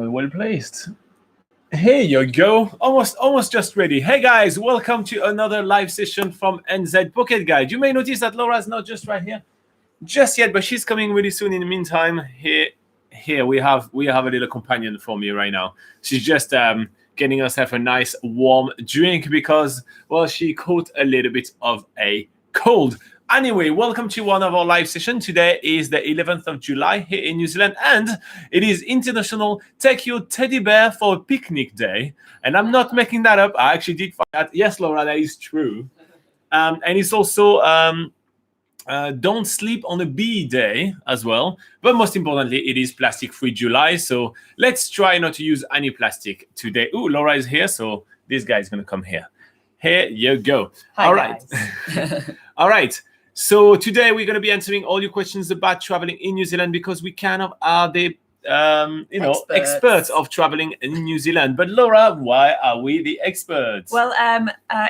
Well placed. Here you go. Almost just ready. Hey guys, welcome to another live session from NZ Pocket Guide. You may notice that Laura's not just right here just yet, but she's coming really soon. In the meantime, here we have a little companion for me right now. She's just getting herself a nice warm drink because, well, she caught a little bit of a cold. Anyway, welcome to one of our live sessions. Today is the 11th of July here in New Zealand, and it is International Take Your Teddy Bear for a Picnic Day. And I'm not making that up. I actually did find that. Yes, Laura, that is true. And it's also Don't Sleep on a Bee Day as well. But most importantly, it is Plastic-Free July. So let's try not to use any plastic today. Ooh, Laura is here, so this guy is going to come here. Here you go. Hi, all right. guys. All right. So today we're going to be answering all your questions about traveling in New Zealand because we kind of are the experts of traveling in New Zealand. But Laura, why are we the experts? Well,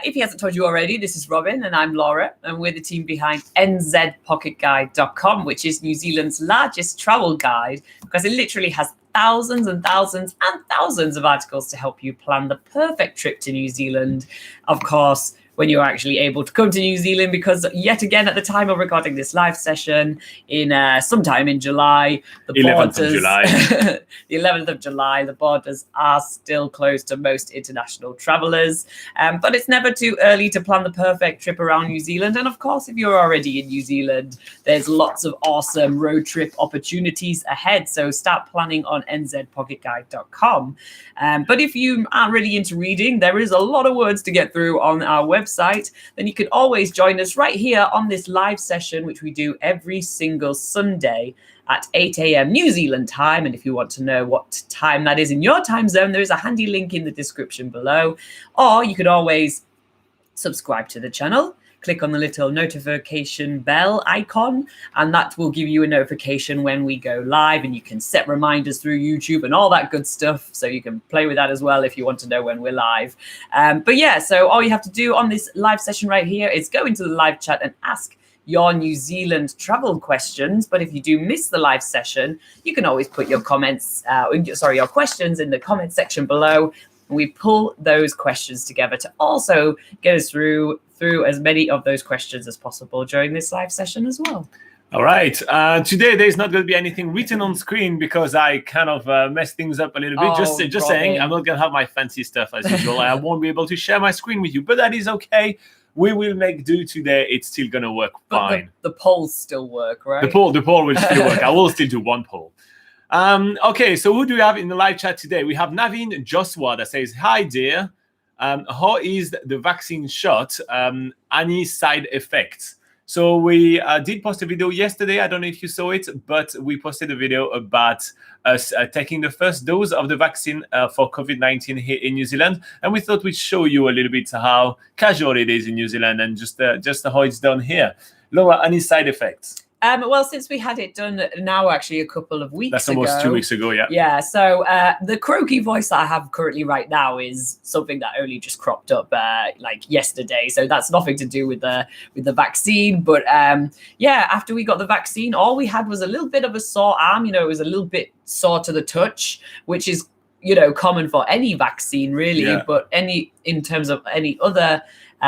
if he hasn't told you already, this is Robin and I'm Laura, and we're the team behind NZPocketGuide.com, which is New Zealand's largest travel guide because it literally has thousands and thousands and thousands of articles to help you plan the perfect trip to New Zealand. Of course, when you're actually able to come to New Zealand, because yet again, at the time of recording this live session in sometime in July, the 11th of July. the 11th of July, the borders are still closed to most international travelers. But it's never too early to plan the perfect trip around New Zealand. And of course, if you're already in New Zealand, there's lots of awesome road trip opportunities ahead. So start planning on nzpocketguide.com. But if you aren't really into reading, there is a lot of words to get through on our website. Then you can always join us right here on this live session, which we do every single Sunday at 8 a.m. New Zealand time. And if you want to know what time that is in your time zone, there is a handy link in the description below. Or you could always subscribe to the channel. Click on the little notification bell icon, and that will give you a notification when we go live, and you can set reminders through YouTube and all that good stuff. So you can play with that as well if you want to know when we're live. But yeah, so all you have to do on this live session right here is go into the live chat and ask your New Zealand travel questions. But if you do miss the live session, you can always put your comments, your questions in the comment section below. And we pull those questions together to also get us through as many of those questions as possible during this live session as well. All right. Today there's not going to be anything written on screen because I kind of messed things up a little bit. Just saying, I'm not going to have my fancy stuff as usual. I won't be able to share my screen with you, but that is okay. We will make do today. It's still going to work fine. The polls still work, right? The poll will still work. I will still do one poll. Okay, so who do we have in the live chat today? We have Naveen Joshua that says, "Hi dear, how is the vaccine shot? Any side effects?" So we did post a video yesterday. I don't know if you saw it, but we posted a video about us taking the first dose of the vaccine for COVID-19 here in New Zealand. And we thought we'd show you a little bit how casual it is in New Zealand and just how it's done here. Laura, any side effects? Well, since we had it done now, actually, a couple of weeks ago. That's almost 2 weeks ago, yeah. Yeah, so the croaky voice that I have currently right now is something that only just cropped up like yesterday. So that's nothing to do with the vaccine. But yeah, after we got the vaccine, all we had was a little bit of a sore arm. It was a little bit sore to the touch, which is, common for any vaccine, really. Yeah. But in terms of any other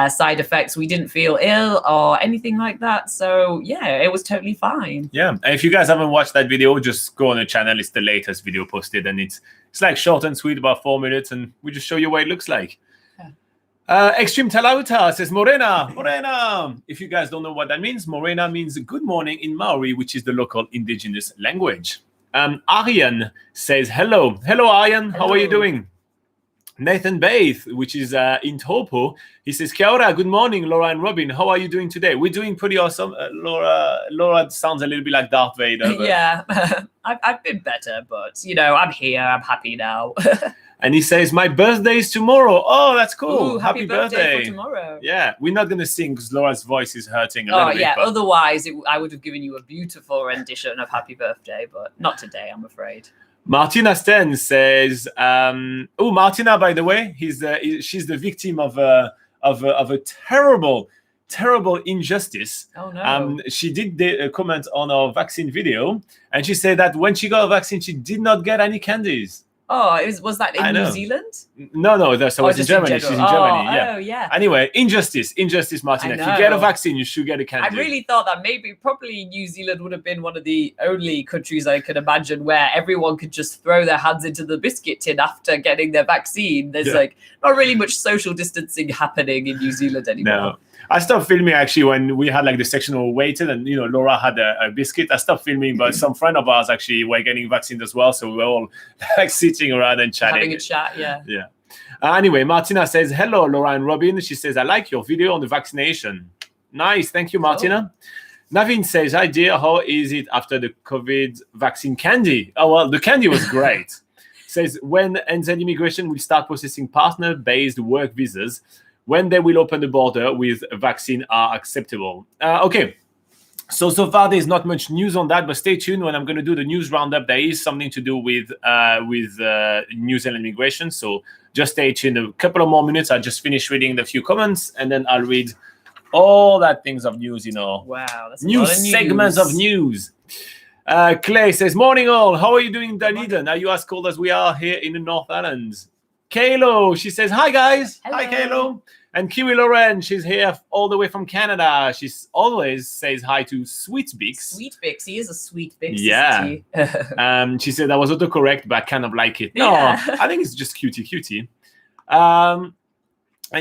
side effects, we didn't feel ill or anything like that. So yeah, it was totally fine. Yeah, and if you guys haven't watched that video, just go on the channel. It's the latest video posted, and it's like short and sweet, about 4 minutes, and we just show you what it looks like. Yeah. Extreme Talauta says, Morena. If you guys don't know what that means, Morena means good morning in Maori, which is the local indigenous language. Aryan says, hello, Aryan. How are you doing? Nathan Baith, which is in Taupo, he says, Kia ora, good morning, Laura and Robin. How are you doing today? We're doing pretty awesome. Laura sounds a little bit like Darth Vader. Yeah, I've been better, but, I'm here. I'm happy now. And he says, my birthday is tomorrow. Oh, that's cool. Ooh, happy birthday for tomorrow. Yeah, we're not going to sing because Laura's voice is hurting a little bit. Yeah, otherwise I would have given you a beautiful rendition of Happy Birthday, but not today, I'm afraid. Martina Sten says, Martina, by the way, she's the victim of a terrible injustice. Oh no. She did comment on our vaccine video, and she said that when she got a vaccine, she did not get any candies. Oh, was that I in New know. Zealand? No, so it's in just Germany. general. She's in Germany. Oh, Yeah. yeah. Anyway, injustice, Martina. I If you get a know. vaccine, you should get a candy. I really thought that probably New Zealand would have been one of the only countries I could imagine where everyone could just throw their hands into the biscuit tin after getting their vaccine. There's like not really much social distancing happening in New Zealand anymore. No. I stopped filming actually when we had like the section where we waited and Laura had a biscuit. I stopped filming, but some friend of ours actually were getting vaccinated as well. So we were all like sitting around and chatting. Having a chat, yeah. Yeah. Anyway, Martina says, hello, Laura and Robin. She says, I like your video on the vaccination. Nice. Thank you, Martina. Navin says, hi dear, how is it after the COVID vaccine candy? Oh, well, the candy was great. Says, when NZ Immigration will start processing partner-based work visas, when they will open the border with vaccine are acceptable. Okay, so far there's not much news on that, but stay tuned when I'm going to do the news roundup. There is something to do with New Zealand immigration, so just stay tuned. A couple of more minutes. I'll just finish reading the few comments, and then I'll read all that things of news, Wow, that's new segments of news. Clay says, morning all. How are you doing, Dunedin? Are you as cold as we are here in the North Island? Kaylo, she says, hi guys. Hello. Hi Kaylo. And Kiwi Lauren, she's here all the way from Canada. She always says hi to Sweet Bix. Sweet Bix, he is a Sweet Bix. Yeah. She said that was autocorrect, but I kind of like it. No, I think it's just cutie. And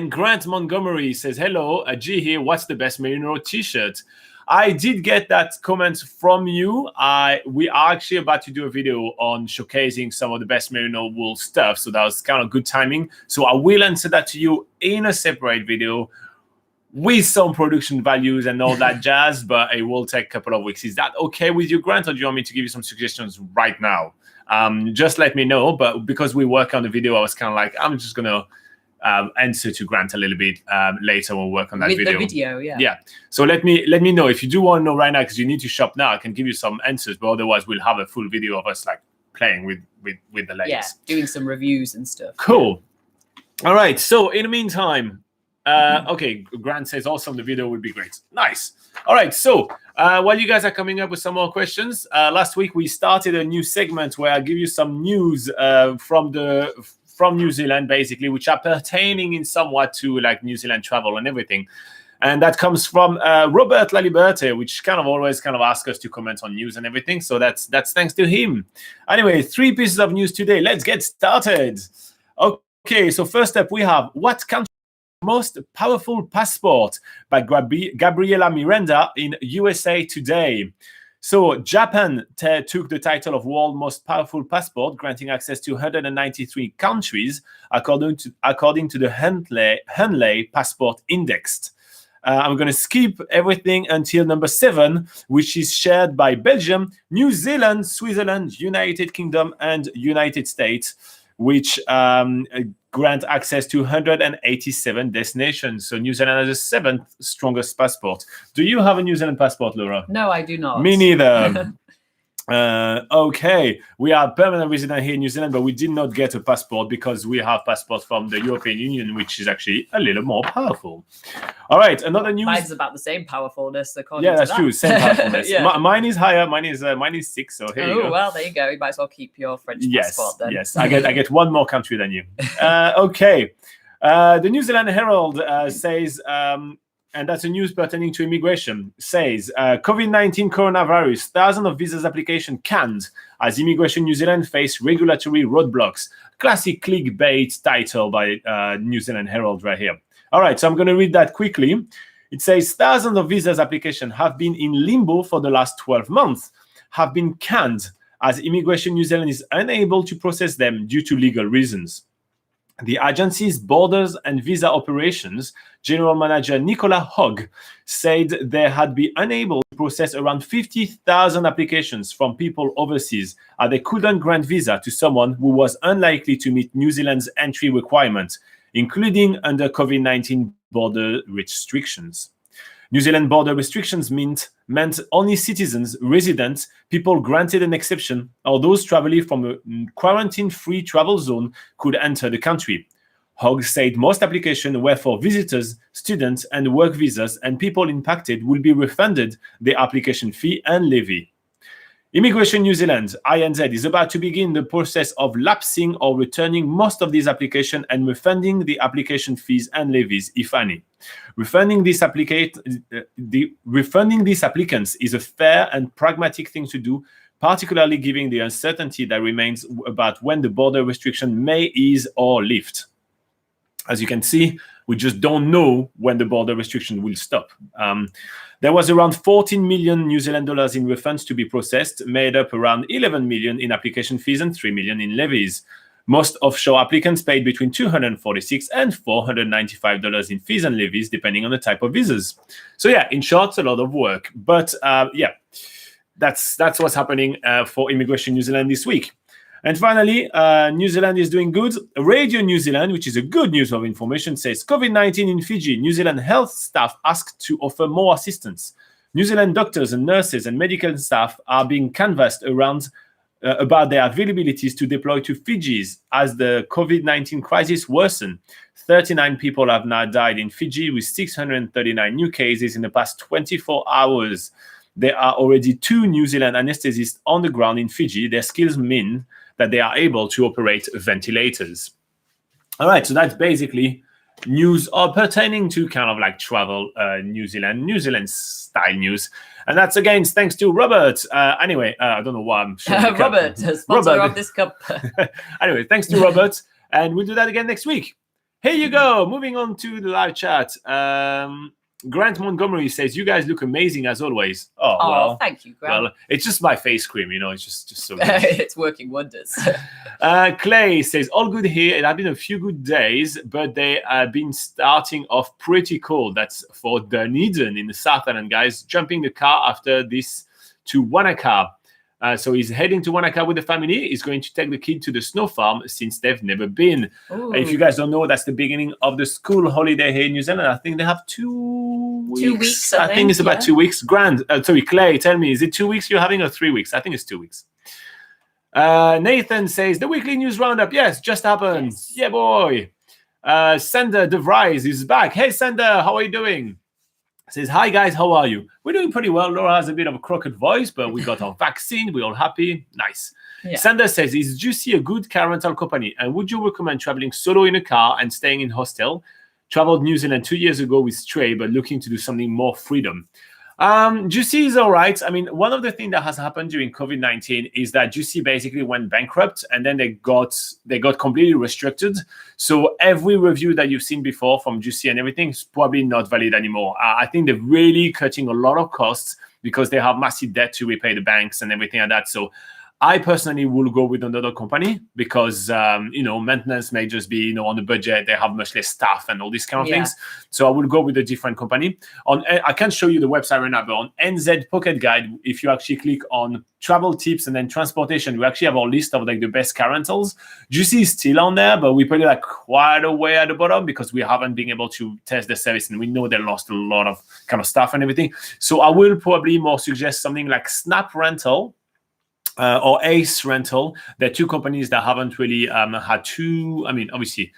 Grant Montgomery says, hello, G here. What's the best merino t-shirt? I did get that comment from you. We are actually about to do a video on showcasing some of the best merino wool stuff. So that was kind of good timing. So I will answer that to you in a separate video with some production values and all that jazz, but it will take a couple of weeks. Is that okay with you, Grant, or do you want me to give you some suggestions right now? Just let me know. But because we work on the video, I was kind of like, I'm just going to answer to Grant a little bit later. We'll work on that video. With the video, yeah. So let me know if you do want to know right now, because you need to shop now. I can give you some answers, but otherwise we'll have a full video of us like playing with the ladies. Yeah, doing some reviews and stuff. Cool. All right. So in the meantime, okay, Grant says awesome. The video would be great. Nice. All right. So while you guys are coming up with some more questions, last week we started a new segment where I give you some news from New Zealand, basically, which are pertaining in somewhat to like New Zealand travel and everything. And that comes from Robert Laliberte, which kind of always asks us to comment on news and everything. So that's thanks to him. Anyway, 3 pieces of news today. Let's get started. Okay, so first up we have what country most powerful passport by Gabriela Miranda in USA Today. So Japan took the title of world most powerful passport, granting access to 193 countries, according to the Henley Passport Index. I'm going to skip everything until number 7, which is shared by Belgium, New Zealand, Switzerland, United Kingdom, and United States, which grant access to 187 destinations. So New Zealand has the 7th strongest passport. Do you have a New Zealand passport, Laura? No, I do not. Me neither. Okay, we are permanent resident here in New Zealand, but we did not get a passport because we have passports from the European Union, which is actually a little more powerful. All right, another news. Mine's about the same powerfulness, according to that's true. Same powerfulness. Yeah. Mine is higher. Mine is 6. So here you go. Oh well, there you go. You might as well keep your French passport then. Yes, I get one more country than you. Okay, the New Zealand Herald says. And that's a news pertaining to immigration, says COVID-19 coronavirus, thousands of visas application canned as Immigration New Zealand face regulatory roadblocks. Classic clickbait title by New Zealand Herald right here. All right, so I'm going to read that quickly. It says thousands of visas application have been in limbo for the last 12 months, have been canned as Immigration New Zealand is unable to process them due to legal reasons. The agency's Borders and Visa Operations General Manager Nicola Hogg said they had been unable to process around 50,000 applications from people overseas as they couldn't grant visa to someone who was unlikely to meet New Zealand's entry requirements, including under COVID-19 border restrictions. New Zealand border restrictions meant only citizens, residents, people granted an exception, or those traveling from a quarantine-free travel zone could enter the country. Hogg said most applications were for visitors, students, and work visas, and people impacted will be refunded their application fee and levy. Immigration New Zealand, INZ, is about to begin the process of lapsing or returning most of these applications and refunding the application fees and levies, if any. Refunding these applicants is a fair and pragmatic thing to do, particularly given the uncertainty that remains about when the border restriction may ease or lift. As you can see, we just don't know when the border restriction will stop. There was around 14 million New Zealand dollars in refunds to be processed, made up around 11 million in application fees and 3 million in levies. Most offshore applicants paid between $246 and $495 in fees and levies, depending on the type of visas. So yeah, in short, a lot of work. But yeah, that's what's happening for Immigration New Zealand this week. And finally, New Zealand is doing good. Radio New Zealand, which is a good news of information, says COVID-19 in Fiji. New Zealand health staff asked to offer more assistance. New Zealand doctors and nurses and medical staff are being canvassed around about their availabilities to deploy to Fiji as the COVID-19 crisis worsened. 39 people have now died in Fiji, with 639 new cases in the past 24 hours. There are already 2 New Zealand anesthesists on the ground in Fiji. Their skills mean that they are able to operate ventilators. All right, so that's basically news pertaining to kind of like travel, New Zealand style news. And that's again thanks to Robert. Anyway, I don't know why I'm showing Robert, sponsor of this cup. Anyway, thanks to Robert, and we'll do that again next week. Here you go. Moving on to the live chat. Grant Montgomery says, "You guys look amazing as always." Oh, well, thank you, Grant. Well, it's just my face cream, it's just so good. It's working wonders. Clay says, "All good here. It has been a few good days, but they have been starting off pretty cold." That's for Dunedin in the South Island, guys. Jumping the car after this to Wanaka. So he's heading to Wanaka with the family. He's going to take the kid to the snow farm since they've never been. Ooh. If you guys don't know, that's the beginning of the school holiday here in New Zealand. I think they have 2 weeks. 2 weeks, I think it's about 2 weeks. Clay, tell me, is it 2 weeks you're having or 3 weeks? I think it's 2 weeks. Nathan says, the weekly news roundup. Yes, just happened. Yes. Yeah, boy. Sander DeVries is back. Hey, Sander, how are you doing? Says, hi guys, how are you? We're doing pretty well. Laura has a bit of a crooked voice, but we got our vaccine. We're all happy. Nice. Yeah. Sander says, is Juicy a good car rental company? And would you recommend traveling solo in a car and staying in hostel? Traveled New Zealand 2 years ago with Stray, but looking to do something more freedom. Juicy is all right. I mean, one of the things that has happened during COVID-19 is that Juicy basically went bankrupt and then they got completely restricted. So every review that you've seen before from Juicy and everything is probably not valid anymore. I think they're really cutting a lot of costs because they have massive debt to repay the banks and everything like that. So I personally will go with another company because, maintenance may just be, on the budget. They have much less staff and all these kind of things. So I will go with a different company. I can't show you the website right now, but on NZ Pocket Guide, if you actually click on travel tips and then transportation, we actually have our list of like the best car rentals. Juicy is still on there, but we put it like quite a way at the bottom because we haven't been able to test the service and we know they lost a lot of kind of stuff and everything. So I will probably more suggest something like Snap Rental, or Ace Rental. They're 2 companies that haven't really had too. I mean, obviously,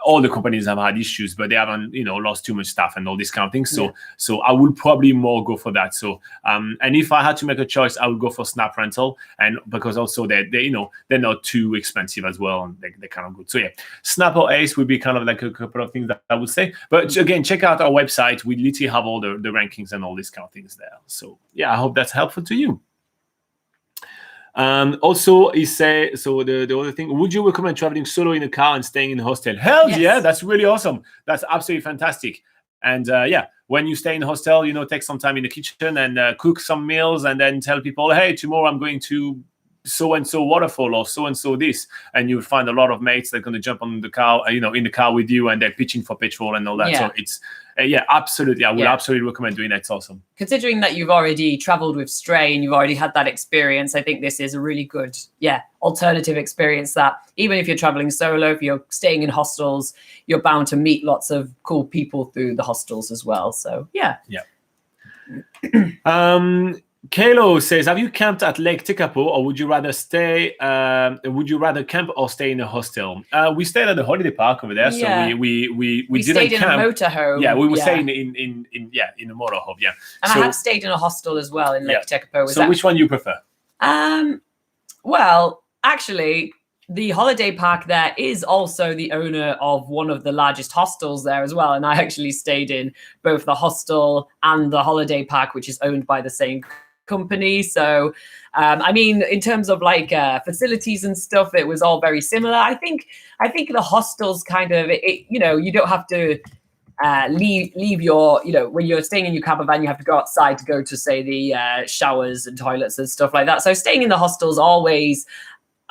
all the companies have had issues, but they haven't, lost too much staff and all this kind of thing. So, so I would probably more go for that. So, and if I had to make a choice, I would go for Snap Rental, and because also they're not too expensive as well, and they're kind of good. So yeah, Snap or Ace would be kind of like a couple of things that I would say. But again, check out our website. We literally have all the rankings and all these kind of things there. So yeah, I hope that's helpful to you. Also, he says, so the other thing, would you recommend traveling solo in a car and staying in a hostel? Hell yeah, that's really awesome. That's absolutely fantastic. And when you stay in a hostel, take some time in the kitchen and cook some meals and then tell people, hey, tomorrow I'm going to so-and-so waterfall or so-and-so this. And you'll find a lot of mates that are going to jump on the car, in the car with you and they're pitching for petrol and all that. Yeah. So it's, absolutely. I would absolutely recommend doing that. It's awesome. Considering that you've already traveled with Stray and you've already had that experience, I think this is a really good, alternative experience that even if you're traveling solo, if you're staying in hostels, you're bound to meet lots of cool people through the hostels as well. So, yeah. Kalo says, have you camped at Lake Tekapo or would you rather camp or stay in a hostel? We stayed at the holiday park over there, so we didn't stayed camp. In a motorhome. Yeah, we were staying in a motorhome, yeah. And I have stayed in a hostel as well in Lake Tekapo. So which one you prefer? Well, actually, the holiday park there is also the owner of one of the largest hostels there as well. And I actually stayed in both the hostel and the holiday park, which is owned by the same company. So, I mean, in terms of like facilities and stuff, it was all very similar. I think the hostels kind of, you don't have to leave your, when you're staying in your camper van, you have to go outside to go to, say, the showers and toilets and stuff like that. So staying in the hostel is always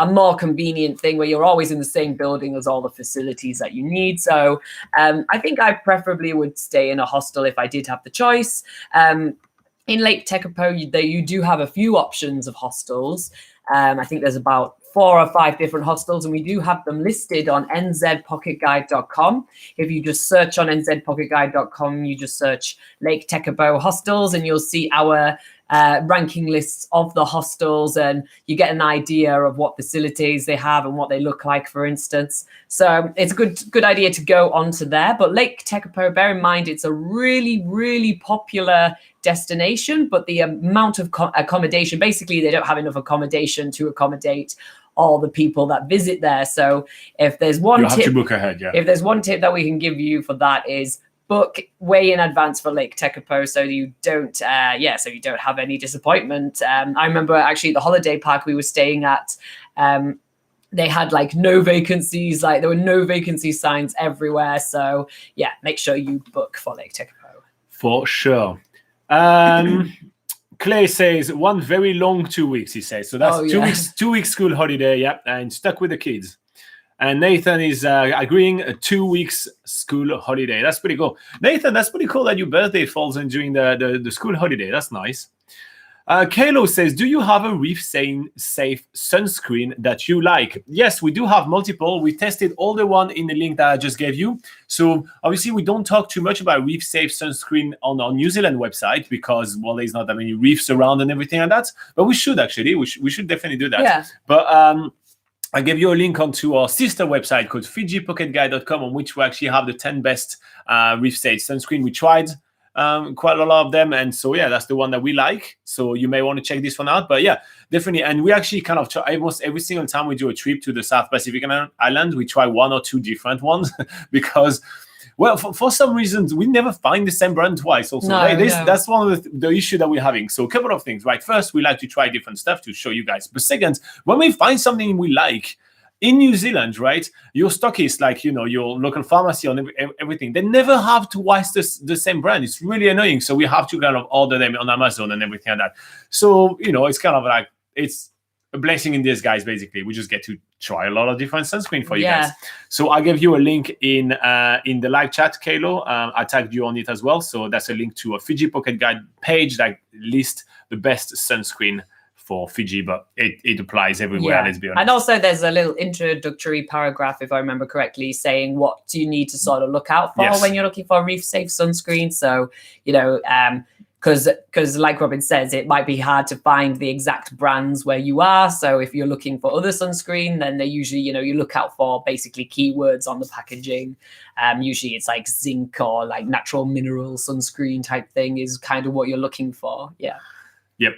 a more convenient thing where you're always in the same building as all the facilities that you need. So I think I preferably would stay in a hostel if I did have the choice. In Lake Tekapo, you do have a few options of hostels. I think there's about 4 or 5 different hostels, and we do have them listed on nzpocketguide.com. If you just search on nzpocketguide.com, you just search Lake Tekapo hostels, and you'll see our ranking lists of the hostels, and you get an idea of what facilities they have and what they look like, for instance. So it's a good idea to go onto there. But Lake Tekapo, bear in mind, it's a really, really popular destination, but the amount of accommodation, basically they don't have enough accommodation to accommodate all the people that visit there. So if there's one you have to book ahead, if there's one tip that we can give you for that is book way in advance for Lake Tekapo so you don't have any disappointment. I remember actually the holiday park we were staying at, they had like no vacancies, like there were no vacancy signs everywhere. So yeah, make sure you book for Lake Tekapo. For sure. Clay says 1 very long 2 weeks, he says. So that's 2 weeks school holiday, yeah, and stuck with the kids. And Nathan is agreeing a 2 weeks school holiday. That's pretty cool. Nathan, that's pretty cool that your birthday falls in during the school holiday. That's nice. Kalo says, do you have a reef-safe sunscreen that you like? Yes, we do have multiple. We tested all the one in the link that I just gave you. So obviously we don't talk too much about reef-safe sunscreen on our New Zealand website because, well, there's not that many reefs around and everything like that. But we should actually. We should definitely do that. Yeah. But I gave you a link onto our sister website called FijiPocketGuide.com on which we actually have the 10 best reef-safe sunscreen. We tried quite a lot of them, and so yeah, that's the one that we like. So you may want to check this one out. But yeah, definitely. And we actually kind of try almost every single time we do a trip to the South Pacific Island, we try 1 or 2 different ones because, well, for some reasons we never find the same brand twice. Also, that's one of the issue that we're having. So a couple of things, right? First, we like to try different stuff to show you guys. But second, when we find something we like in New Zealand, right, your stockist, like, your local pharmacy on everything, they never have twice the same brand. It's really annoying. So we have to kind of order them on Amazon and everything like that. So, it's kind of like, it's a blessing in disguise, basically. We just get to try a lot of different sunscreen for you guys. So I gave you a link in the live chat, Kalo. I tagged you on it as well. So that's a link to a Fiji Pocket Guide page that lists the best sunscreen for Fiji, but it applies everywhere, let's be honest. And also there's a little introductory paragraph, if I remember correctly, saying what do you need to sort of look out for when you're looking for a reef-safe sunscreen. So, because like Robin says, it might be hard to find the exact brands where you are. So if you're looking for other sunscreen, then they usually, you look out for basically keywords on the packaging. Usually it's like zinc or like natural mineral sunscreen type thing is kind of what you're looking for. Yeah. Yep.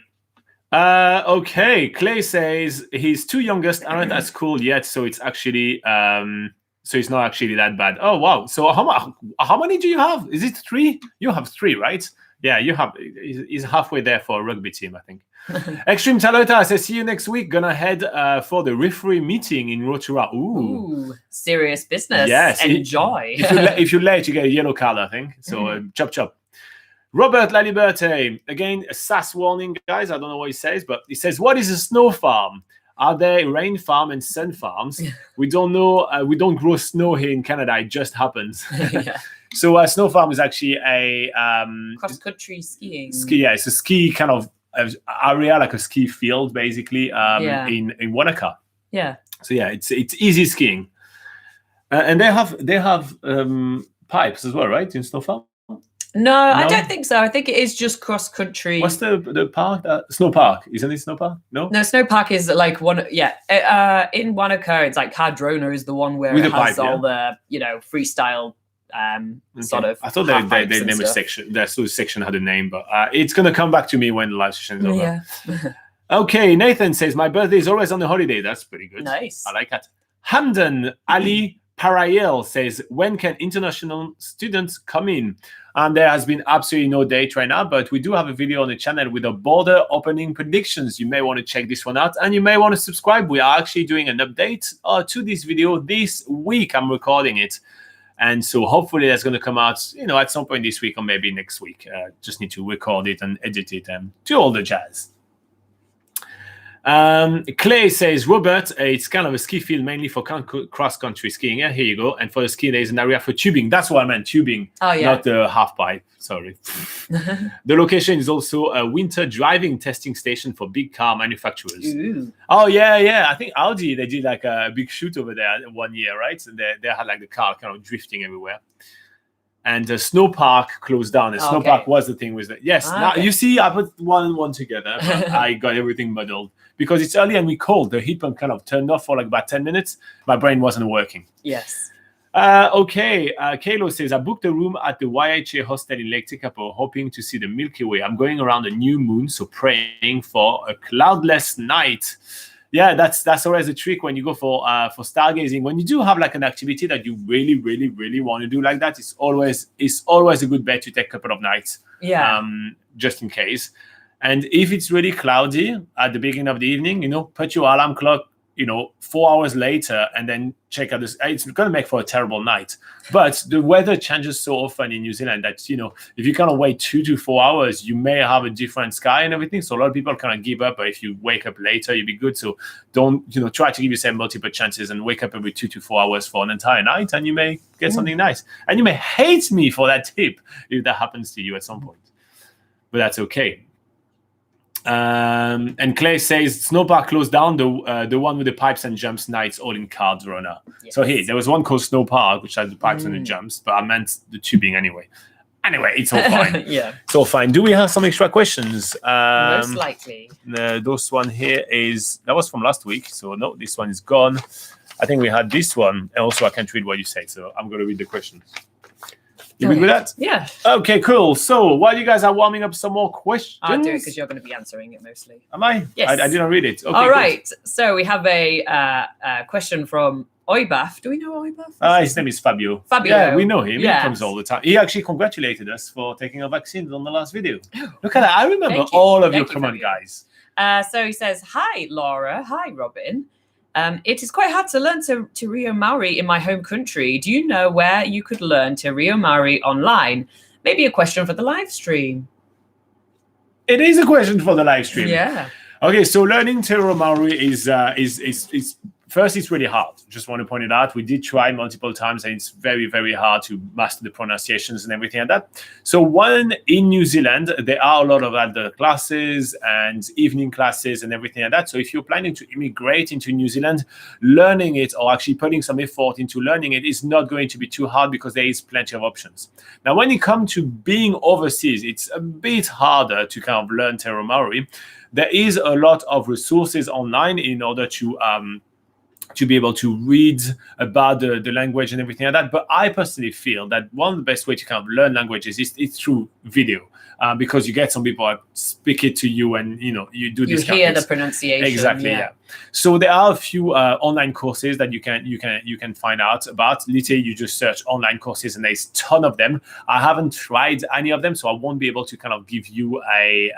Okay, Clay says his 2 youngest aren't at school yet, so it's actually so it's not actually that bad. Oh wow! So how many do you have? Is it 3? You have 3, right? Yeah, you have. He's halfway there for a rugby team, I think. Extreme Talota says, see you next week. Gonna head for the referee meeting in Rotorua. Ooh, serious business. Yes, enjoy. If you're late, you get a yellow card, I think. So chop chop. Robert Laliberte, again, a SAS warning, guys. I don't know what he says, but he says, what is a snow farm? Are there rain farm and sun farms? We don't know. We don't grow snow here in Canada. It just happens. So a snow farm is actually a cross-country skiing. It's a ski kind of area, like a ski field, basically, in Wanaka. Yeah. So yeah, it's easy skiing. And they have pipes as well, right, in snow farm? No, I don't think so. I think it is just cross country. What's the park? Snow Park, isn't it? Snow Park? No, Snow Park is like one. Yeah, in Wanaka, it's like Cardrona is the one where it has all the freestyle sort of. I thought they named a section. That section had a name, but it's gonna come back to me when the live session is over. Yeah. Okay, Nathan says, my birthday is always on a holiday. That's pretty good. Nice. I like that. Hamdan Ali Parayel says, when can international students come in? And there has been absolutely no date right now, but we do have a video on the channel with the border opening predictions. You may want to check this one out, and you may want to subscribe. We are actually doing an update to this video this week. I'm recording it. And so hopefully that's going to come out, at some point this week or maybe next week. Just need to record it and edit it and do all the jazz. Clay says, Robert, it's kind of a ski field mainly for cross-country skiing. Yeah, here you go. And for the ski, there's an area for tubing. That's what I meant, tubing, not the half pipe. Sorry. The location is also a winter driving testing station for big car manufacturers. Ooh. Oh, yeah. I think Audi, they did like a big shoot over there 1 year, right? And they had like the car kind of drifting everywhere. And the snow park closed down. The snow park was the thing with it. Yes. Now you see, I put one and one together. But I got everything muddled because it's early and we cold. The heat pump kind of turned off for like about 10 minutes. My brain wasn't working. Yes. Okay. Kalo says, I booked a room at the YHA Hostel in Lake Tekapo, hoping to see the Milky Way. I'm going around a new moon, so praying for a cloudless night. Yeah, that's always a trick when you go for stargazing. When you do have like an activity that you really, really, really want to do like that, it's always a good bet to take a couple of nights. Yeah. Just in case. And if it's really cloudy at the beginning of the evening, put your alarm clock, 4 hours later, and then check out this. It's going to make for a terrible night. But the weather changes so often in New Zealand that, if you kind of wait 2 to 4 hours, you may have a different sky and everything. So a lot of people kind of give up. But if you wake up later, you'll be good. So don't, try to give yourself multiple chances and wake up every 2 to 4 hours for an entire night, and you may get something nice. And you may hate me for that tip if that happens to you at some point. But that's okay. And Clay says snowpark closed down, the one with the pipes and jumps nights all in Cardrona. Yes. So here there was one called Snowpark which has the pipes and the jumps, but I meant the tubing anyway. It's all fine. Yeah, it's all fine. Do we have some extra questions? Most likely. Those one here that was from last week, so no, this one is gone. I think we had this one, and also I can't read what you say, so I'm going to read the questions. You good with that? Yeah. Okay, cool. So while you guys are warming up some more questions. I'll do it because you're going to be answering it mostly. Am I? Yes. I didn't read it. Okay, all right. Good. So we have a question from Oibaf. Do we know Oibaf? His name is Fabio. Fabio. Yeah, we know him. Yes. He comes all the time. He actually congratulated us for taking our vaccines on the last video. Look at that. I remember all of your comment, guys. So he says, hi, Laura. Hi, Robin. It is quite hard to learn Te Reo Maori in my home country. Do you know where you could learn Te Reo Maori online? Maybe a question for the live stream. It is a question for the live stream. Yeah. Okay, so learning Te Reo Maori is first, it's really hard. Just want to point it out. We did try multiple times, and it's very, very hard to master the pronunciations and everything like that. So one, in New Zealand, there are a lot of other classes and evening classes and everything like that. So if you're planning to immigrate into New Zealand, learning it or actually putting some effort into learning it is not going to be too hard because there is plenty of options. Now, when it comes to being overseas, it's a bit harder to kind of learn Te Reo Maori. There is a lot of resources online in order to be able to read about the language and everything like that. But I personally feel that one of the best way to kind of learn languages is through video, because you get some people that speak it to you and, you do this. You hear the pronunciation. Exactly, yeah. So there are a few online courses that you can find out about. Literally, you just search online courses and there's a ton of them. I haven't tried any of them, so I won't be able to kind of give you a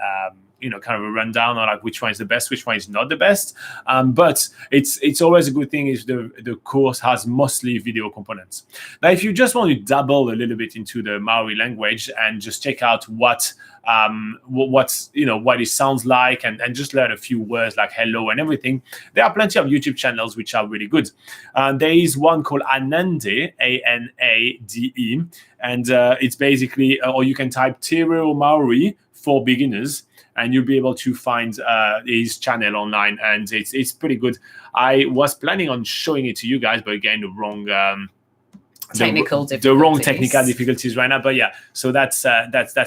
kind of a rundown on like which one is the best, which one is not the best. But it's always a good thing if the course has mostly video components. Now, if you just want to dabble a little bit into the Maori language and just check out what it sounds like and just learn a few words like hello and everything, there are plenty of YouTube channels which are really good. There is one called Anande, Anade, and it's basically, or you can type Te Reo Maori for beginners, and you'll be able to find his channel online, and it's pretty good. I was planning on showing it to you guys, but again, the wrong technical difficulties right now. But yeah, so that's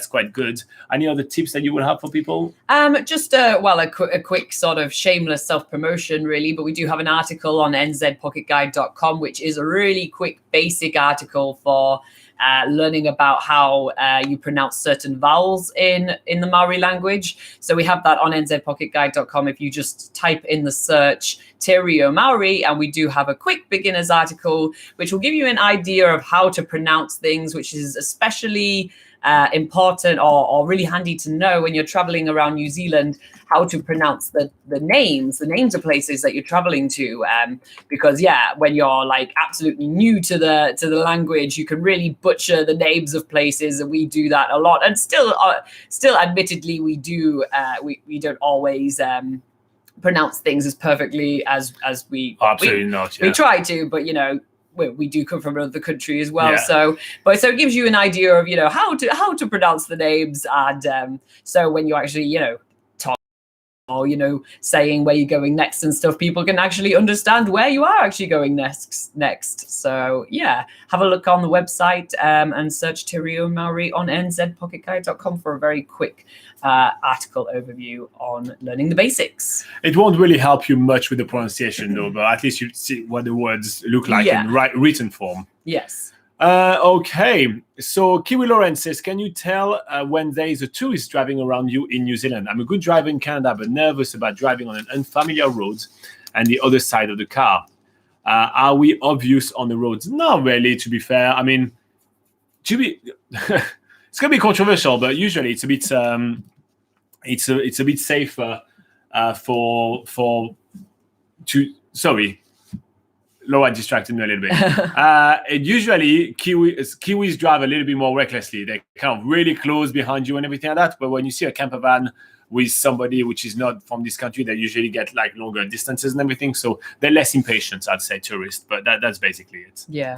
quite good. Any other tips that you would have for people? Just a quick sort of shameless self-promotion, really. But we do have an article on nzpocketguide.com, which is a really quick, basic article for learning about how you pronounce certain vowels in the Maori language. So we have that on nzpocketguide.com. If you just type in the search Te Reo Maori, and we do have a quick beginner's article, which will give you an idea of how to pronounce things, which is especially important or really handy to know when you're traveling around New Zealand, how to pronounce the names of places that you're traveling to. Because when you're like absolutely new to the language, you can really butcher the names of places, and we do that a lot. And still admittedly, we do we don't always pronounce things as perfectly as we absolutely not. Yeah. We try to, but we do come from another country as well. Yeah. So it gives you an idea of how to pronounce the names, and so when you actually talk or saying where you're going next and stuff, people can actually understand where you are actually going next. So have a look on the website and search Te Reo Maori on nzpocketguide.com for a very quick article overview on learning the basics. It won't really help you much with the pronunciation though, but at least you see what the words look like in written form. Yes. Okay, so Kiwi Lauren says, can you tell when there is a tourist driving around you in New Zealand? I'm a good driver in Canada, but nervous about driving on an unfamiliar road and the other side of the car. Are we obvious on the roads? Not really, to be fair. I mean, it's going to be controversial, but usually it's a bit it's a bit safer sorry. Laura distracted me a little bit. Usually, Kiwis drive a little bit more recklessly. They're kind of really close behind you and everything like that. But when you see a camper van with somebody which is not from this country, they usually get like longer distances and everything. So they're less impatient, I'd say, tourists. But that's basically it. Yeah.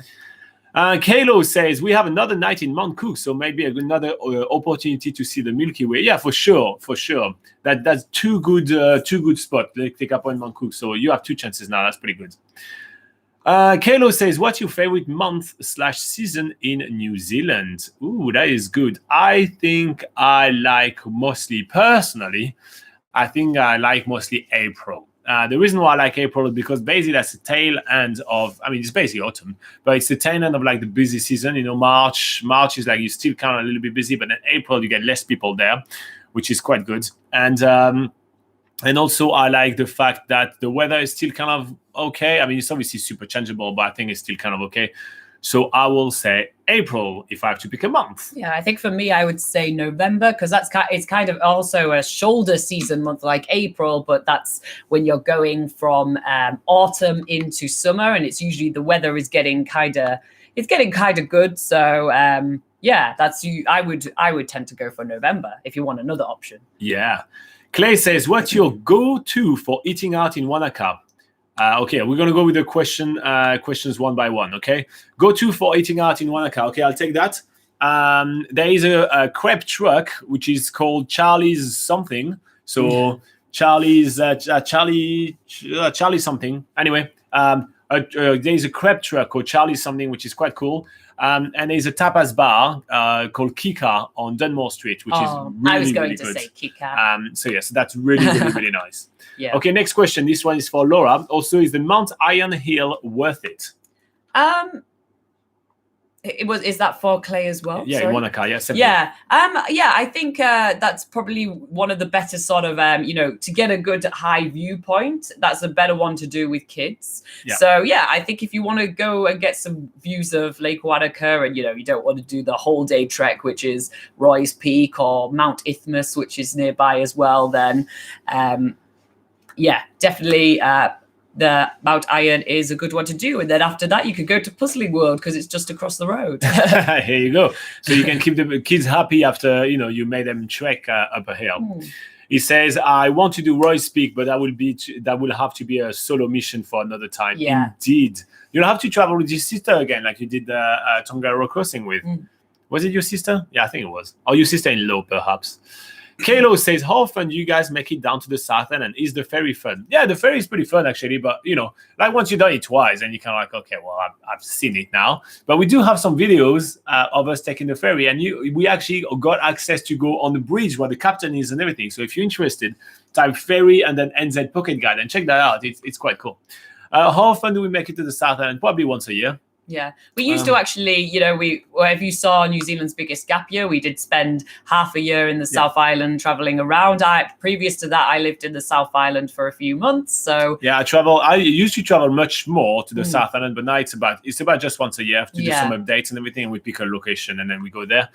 Kalo says, we have another night in Mount Cook, so maybe another opportunity to see the Milky Way. Yeah, for sure. That's two good spots. Take up on Mount Cook. So you have two chances now. That's pretty good. Kalo says, what's your favorite month/season in New Zealand? Ooh, that is good. I think I like mostly April. The reason why I like April is because basically that's the tail end of, it's basically autumn, but it's the tail end of like the busy season. March is like you still kind of a little bit busy, but in April you get less people there, which is quite good. And also I like the fact that the weather is still kind of okay. It's obviously super changeable, but I think it's still kind of okay. So I will say April if I have to pick a month. Yeah, I think for me, I would say November, because it's kind of also a shoulder season month like April, but that's when you're going from autumn into summer, and it's usually the weather is getting kind of good. So that's you. I would tend to go for November if you want another option. Yeah. Clay says, what's your go-to for eating out in Wanaka? Okay, we're going to go with the questions one by one, okay? Go-to for eating out in Wanaka. Okay, I'll take that. There is a crepe truck, which is called Charlie's something. So Charlie's something. Anyway, there's a crepe truck called Charlie's something, which is quite cool. And there's a tapas bar called Kika on Dunmore Street, which is really, I was going really to good. say Kika. So that's really, really, really nice. Yeah. Okay, next question. This one is for Laura. Also, is the Mount Iron Hill worth it? Is that for Clay as well? Yeah, Sorry? in Wanaka, yeah. Yeah. I think that's probably one of the better sort of, to get a good high viewpoint, that's a better one to do with kids. Yeah. So, I think if you want to go and get some views of Lake Wanaka and, you don't want to do the whole day trek, which is Roy's Peak or Mount Isthmus, which is nearby as well, then, definitely the Mount Iron is a good one to do. And then after that, you could go to Puzzling World because it's just across the road. Here you go. So you can keep the kids happy after, you made them trek up a hill. He says, I want to do Roy's Peak, but that will have to be a solo mission for another time. Yeah. Indeed. You'll have to travel with your sister again, like you did the Tongariro Crossing with. Was it your sister? Yeah, I think it was. Or your sister-in-law, perhaps. Kalo says, how often do you guys make it down to the South End, and is the ferry fun? Yeah, the ferry is pretty fun, actually, but, like once you've done it twice, and you're kind of like, okay, well, I've seen it now. But we do have some videos of us taking the ferry, and we actually got access to go on the bridge where the captain is and everything. So if you're interested, type ferry and then NZ Pocket Guide and check that out. It's quite cool. How often do we make it to the South End? Probably once a year. Yeah, we used to actually, if you saw New Zealand's biggest gap year, we did spend half a year in the South Island traveling around. Previous to that, I lived in the South Island for a few months. So yeah, I used to travel much more to the South Island, but now it's about just once a year to do some updates and everything. And we pick a location and then we go there.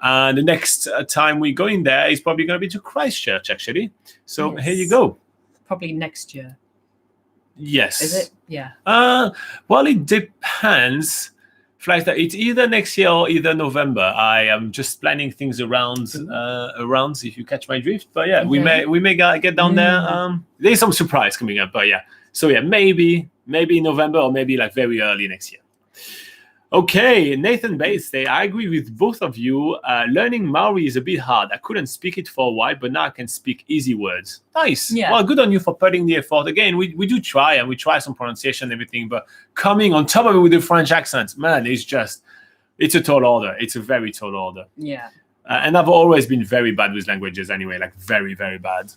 And the next time we go in there is probably going to be to Christchurch, actually. So here you go. Probably next year. Yes. Is it? Yeah. Well, it depends. Flights that it's either next year or either November. I am just planning things around if you catch my drift. But yeah, we may get down there. There's some surprise coming up. But yeah. So yeah, maybe November or maybe like very early next year. Okay, Nathan Bates say, I agree with both of you. Learning Maori is a bit hard. I couldn't speak it for a while, but now I can speak easy words. Nice. Yeah. Well, good on you for putting the effort. Again, we do try, and we try some pronunciation and everything, but coming on top of it with the French accent, man, it's a tall order. It's a very tall order. Yeah. And I've always been very bad with languages anyway, like very, very bad.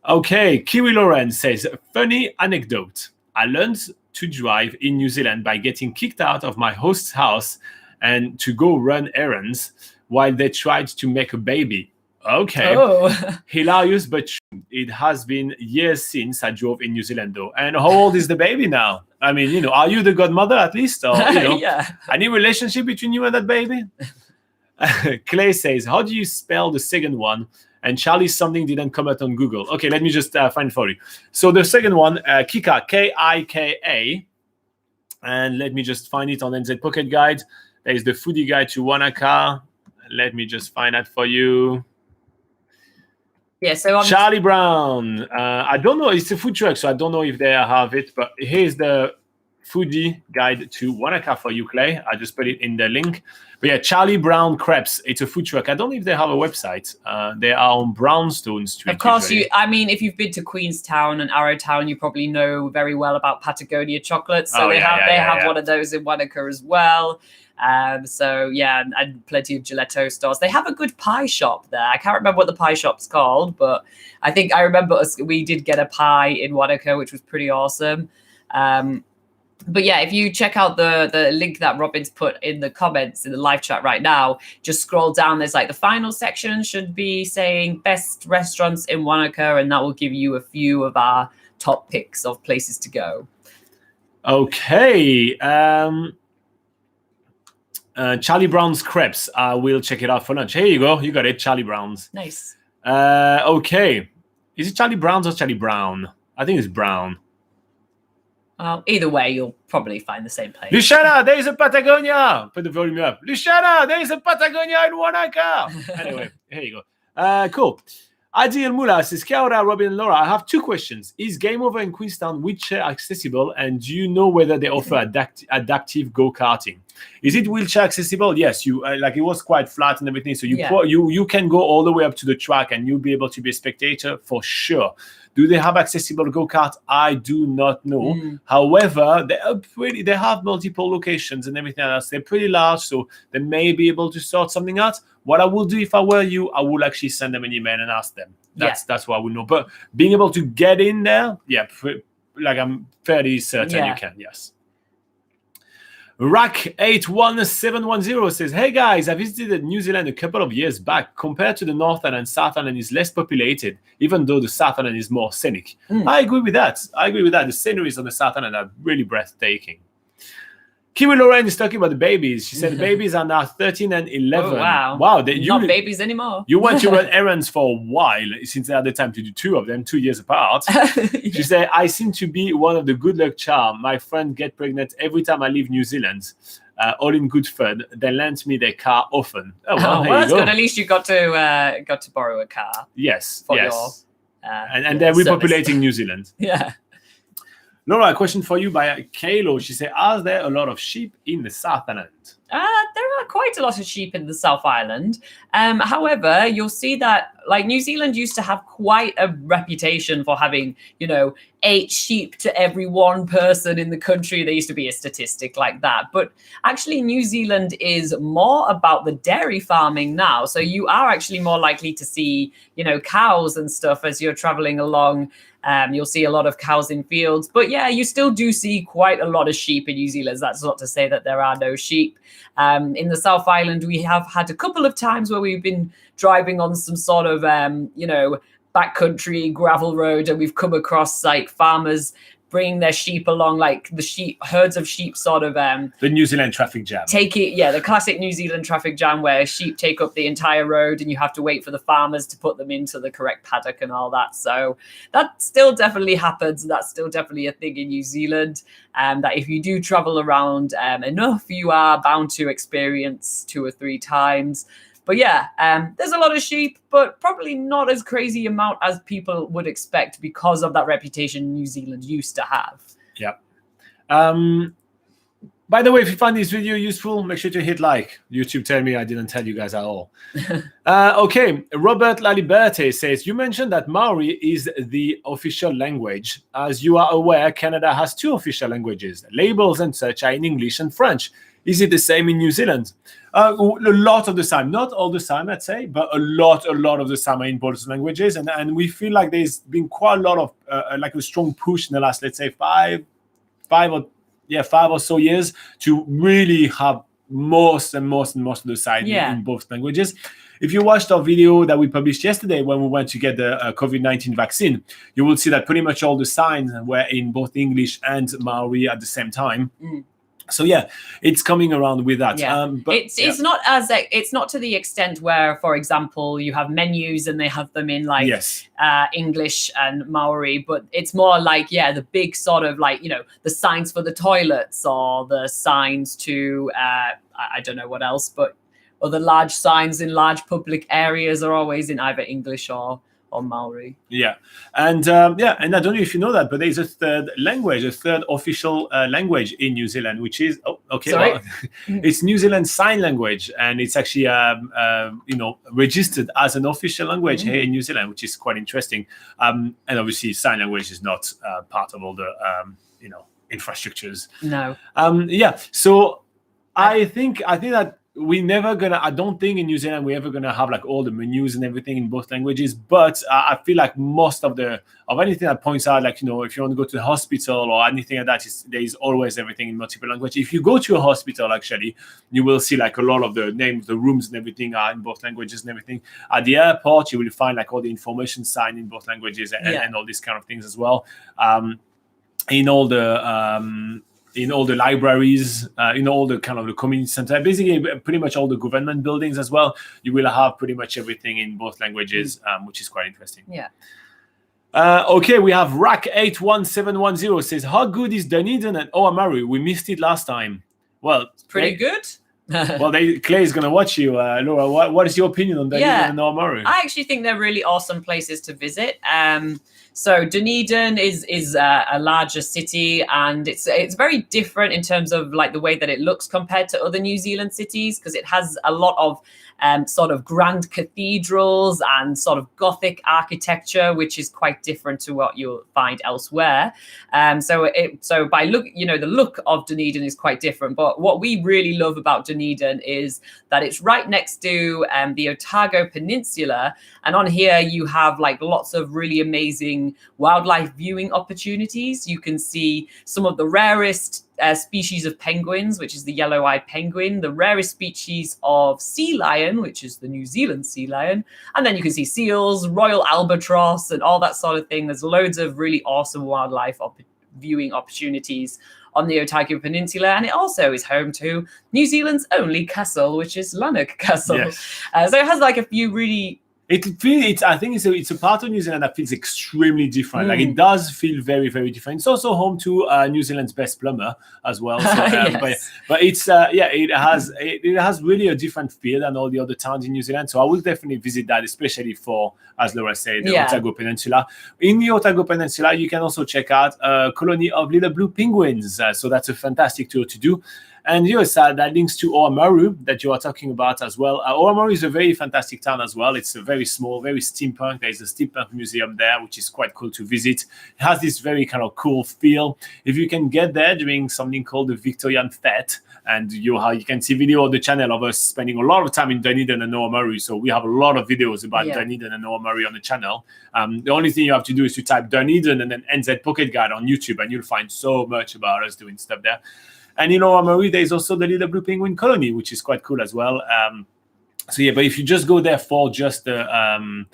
Okay, Kiwi Lauren says, funny anecdote. I learned to drive in New Zealand by getting kicked out of my host's house and to go run errands while they tried to make a baby. Okay. Oh. Hilarious, but it has been years since I drove in New Zealand, though. And how old is the baby now? I mean, are you the godmother at least? Or, any relationship between you and that baby? Clay says, how do you spell the second one? And Charlie something didn't come out on Google. Okay, let me just find it for you. So the second one, Kika, K-I-K-A. And let me just find it on NZ Pocket Guide. There is the foodie guide to Wanaka. Let me just find that for you. Yeah, so Charlie Brown. I don't know. It's a food truck, so I don't know if they have it. But here's the foodie guide to Wanaka for you, Clay. I just put it in the link. But yeah, Charlie Brown Crepes. It's a food truck. I don't know if they have a website. They are on Brownstone Street. Of course, if you've been to Queenstown and Arrowtown, you probably know very well about Patagonia chocolates. So they have one of those in Wanaka as well. And plenty of gelato stores. They have a good pie shop there. I can't remember what the pie shop's called, but I think I remember we did get a pie in Wanaka, which was pretty awesome. But yeah, if you check out the link that Robin's put in the comments in the live chat right now, just scroll down. There's like the final section should be saying best restaurants in Wanaka, and that will give you a few of our top picks of places to go. Okay. Charlie Brown's Crepes. I will check it out for lunch. Here you go. You got it. Charlie Brown's. Nice. Okay. Is it Charlie Brown's or Charlie Brown? I think it's Brown. Well, either way, you'll probably find the same place. Luciana, there is a Patagonia. Put the volume up. Luciana, there is a Patagonia in Wanaka. Anyway, here you go. Cool. Adil Mula says, Kia ora, Robin and Laura. I have two questions. Is Game Over in Queenstown wheelchair accessible? And do you know whether they offer adaptive go-karting? Is it wheelchair accessible? Yes. You it was quite flat and everything. So you can go all the way up to the track and you'll be able to be a spectator for sure. Do they have accessible go-kart? I do not know. However, they have multiple locations and everything else. They're pretty large, so they may be able to sort something out. What I will do if I were you, I will actually send them an email and ask them. That's what I would know. But being able to get in there, I'm fairly certain you can, yes. Rack81710 says, hey guys, I visited New Zealand a couple of years back. Compared to the North Island, South Island is less populated, even though the South Island is more scenic. I agree with that. The sceneries on the South Island are really breathtaking. Kiwi Lauren is talking about the babies. She said the babies are now 13 and 11. Oh, wow. Wow. Not babies anymore. You went to run errands for a while since they had the time to do two of them, 2 years apart. She said, I seem to be one of the good luck charm. My friend get pregnant every time I leave New Zealand. All in good fun. They lent me their car often. Oh, well, that's good. At least you got to borrow a car. Yes. For yes. And they're repopulating New Zealand. Yeah. Laura, a question for you by Kalo. She said, are there a lot of sheep in the South Island? There are quite a lot of sheep in the South Island. However, you'll see that New Zealand used to have quite a reputation for having, 8 sheep to every one person in the country. There used to be a statistic like that. But actually, New Zealand is more about the dairy farming now. So you are actually more likely to see, cows and stuff as you're traveling along You'll see a lot of cows in fields. But yeah, you still do see quite a lot of sheep in New Zealand. That's not to say that there are no sheep. In the South Island, we have had a couple of times where we've been driving on some sort of, backcountry gravel road, and we've come across like farmers bringing their sheep along, like the herds of sheep sort of the New Zealand traffic jam. The classic New Zealand traffic jam where sheep take up the entire road and you have to wait for the farmers to put them into the correct paddock and all that. So that still definitely happens. That's still definitely a thing in New Zealand. That if you do travel around enough, you are bound to experience 2 or 3 times. But yeah, there's a lot of sheep, but probably not as crazy amount as people would expect because of that reputation New Zealand used to have. Yeah. By the way, if you find this video useful, make sure to hit like. YouTube tell me I didn't tell you guys at all. Okay, Robert Laliberte says, you mentioned that Maori is the official language. As you are aware, Canada has 2 official languages. Labels and such are in English and French. Is it the same in New Zealand? A lot of the time, not all the time, I'd say, but a lot of the time are in both languages. And we feel like there's been quite a lot of like a strong push in the last, let's say, five or so years to really have most of the site in both languages. If you watched our video that we published yesterday when we went to get the COVID-19 vaccine, you will see that pretty much all the signs were in both English and Maori at the same time. So yeah, it's coming around with that. But it's not to the extent where, for example, you have menus and they have them in like English and Maori, but it's more like the big sort of like the signs for the toilets or the signs to I don't know what else, but other large signs in large public areas are always in either English or Maori. And I don't know if you know that, but there's a third language, a third official language in New Zealand, which is it's New Zealand Sign Language, and it's actually registered as an official language here in New Zealand, which is quite interesting. And obviously, sign language is not part of all the infrastructures. No. So I think that I don't think in New Zealand we're ever gonna have like all the menus and everything in both languages, but I feel like most of anything that points out, like, if you want to go to the hospital or anything like that, there is always everything in multiple language. If you go to a hospital, actually, you will see like a lot of the names, the rooms and everything are in both languages and everything. At the airport, you will find like all the information sign in both languages and all these kind of things as well. In all the libraries, all the kind of the community center, basically pretty much all the government buildings as well, you will have pretty much everything in both languages, which is quite interesting. Okay, we have Rack81710 says, how good is Dunedin and Oamaru? We missed it last time. Well, it's pretty good. Well, Clay is going to watch you. Laura, what is your opinion on Dunedin and Oamaru? I actually think they're really awesome places to visit. So Dunedin is a larger city, and it's very different in terms of like the way that it looks compared to other New Zealand cities, because it has a lot of sort of grand cathedrals and sort of Gothic architecture, which is quite different to what you'll find elsewhere. So by look, the look of Dunedin is quite different. But what we really love about Dunedin is that it's right next to the Otago Peninsula, and on here you have like lots of really amazing wildlife viewing opportunities. You can see some of the rarest species of penguins, which is the yellow-eyed penguin, the rarest species of sea lion, which is the New Zealand sea lion, and then you can see seals, royal albatross, and all that sort of thing. There's loads of really awesome wildlife viewing opportunities on the Otago Peninsula, and it also is home to New Zealand's only castle, which is Lanark Castle. Yes. So it has like a few really... I think it's a part of New Zealand that feels extremely different. Like it does feel very, very different. It's also home to New Zealand's best plumber as well. So, Yes. but it's it has really a different feel than all the other towns in New Zealand. So I will definitely visit that, especially for, as Laura said, the Otago Peninsula. In the Otago Peninsula, you can also check out a colony of little blue penguins. So that's a fantastic tour to do. And yes, that links to Oamaru that you are talking about as well. Oamaru is a very fantastic town as well. It's a very small, very steampunk. There's a steampunk museum there, which is quite cool to visit. It has this very kind of cool feel. If you can get there during something called the Victorian Fete, and you can see video on the channel of us spending a lot of time in Dunedin and Oamaru. So we have a lot of videos about Dunedin and Oamaru on the channel. The only thing you have to do is to type Dunedin and then NZ Pocket Guide on YouTube, and you'll find so much about us doing stuff there. And in Oamaru, there's also the Little Blue Penguin Colony, which is quite cool as well. So yeah, but if you just go there for just the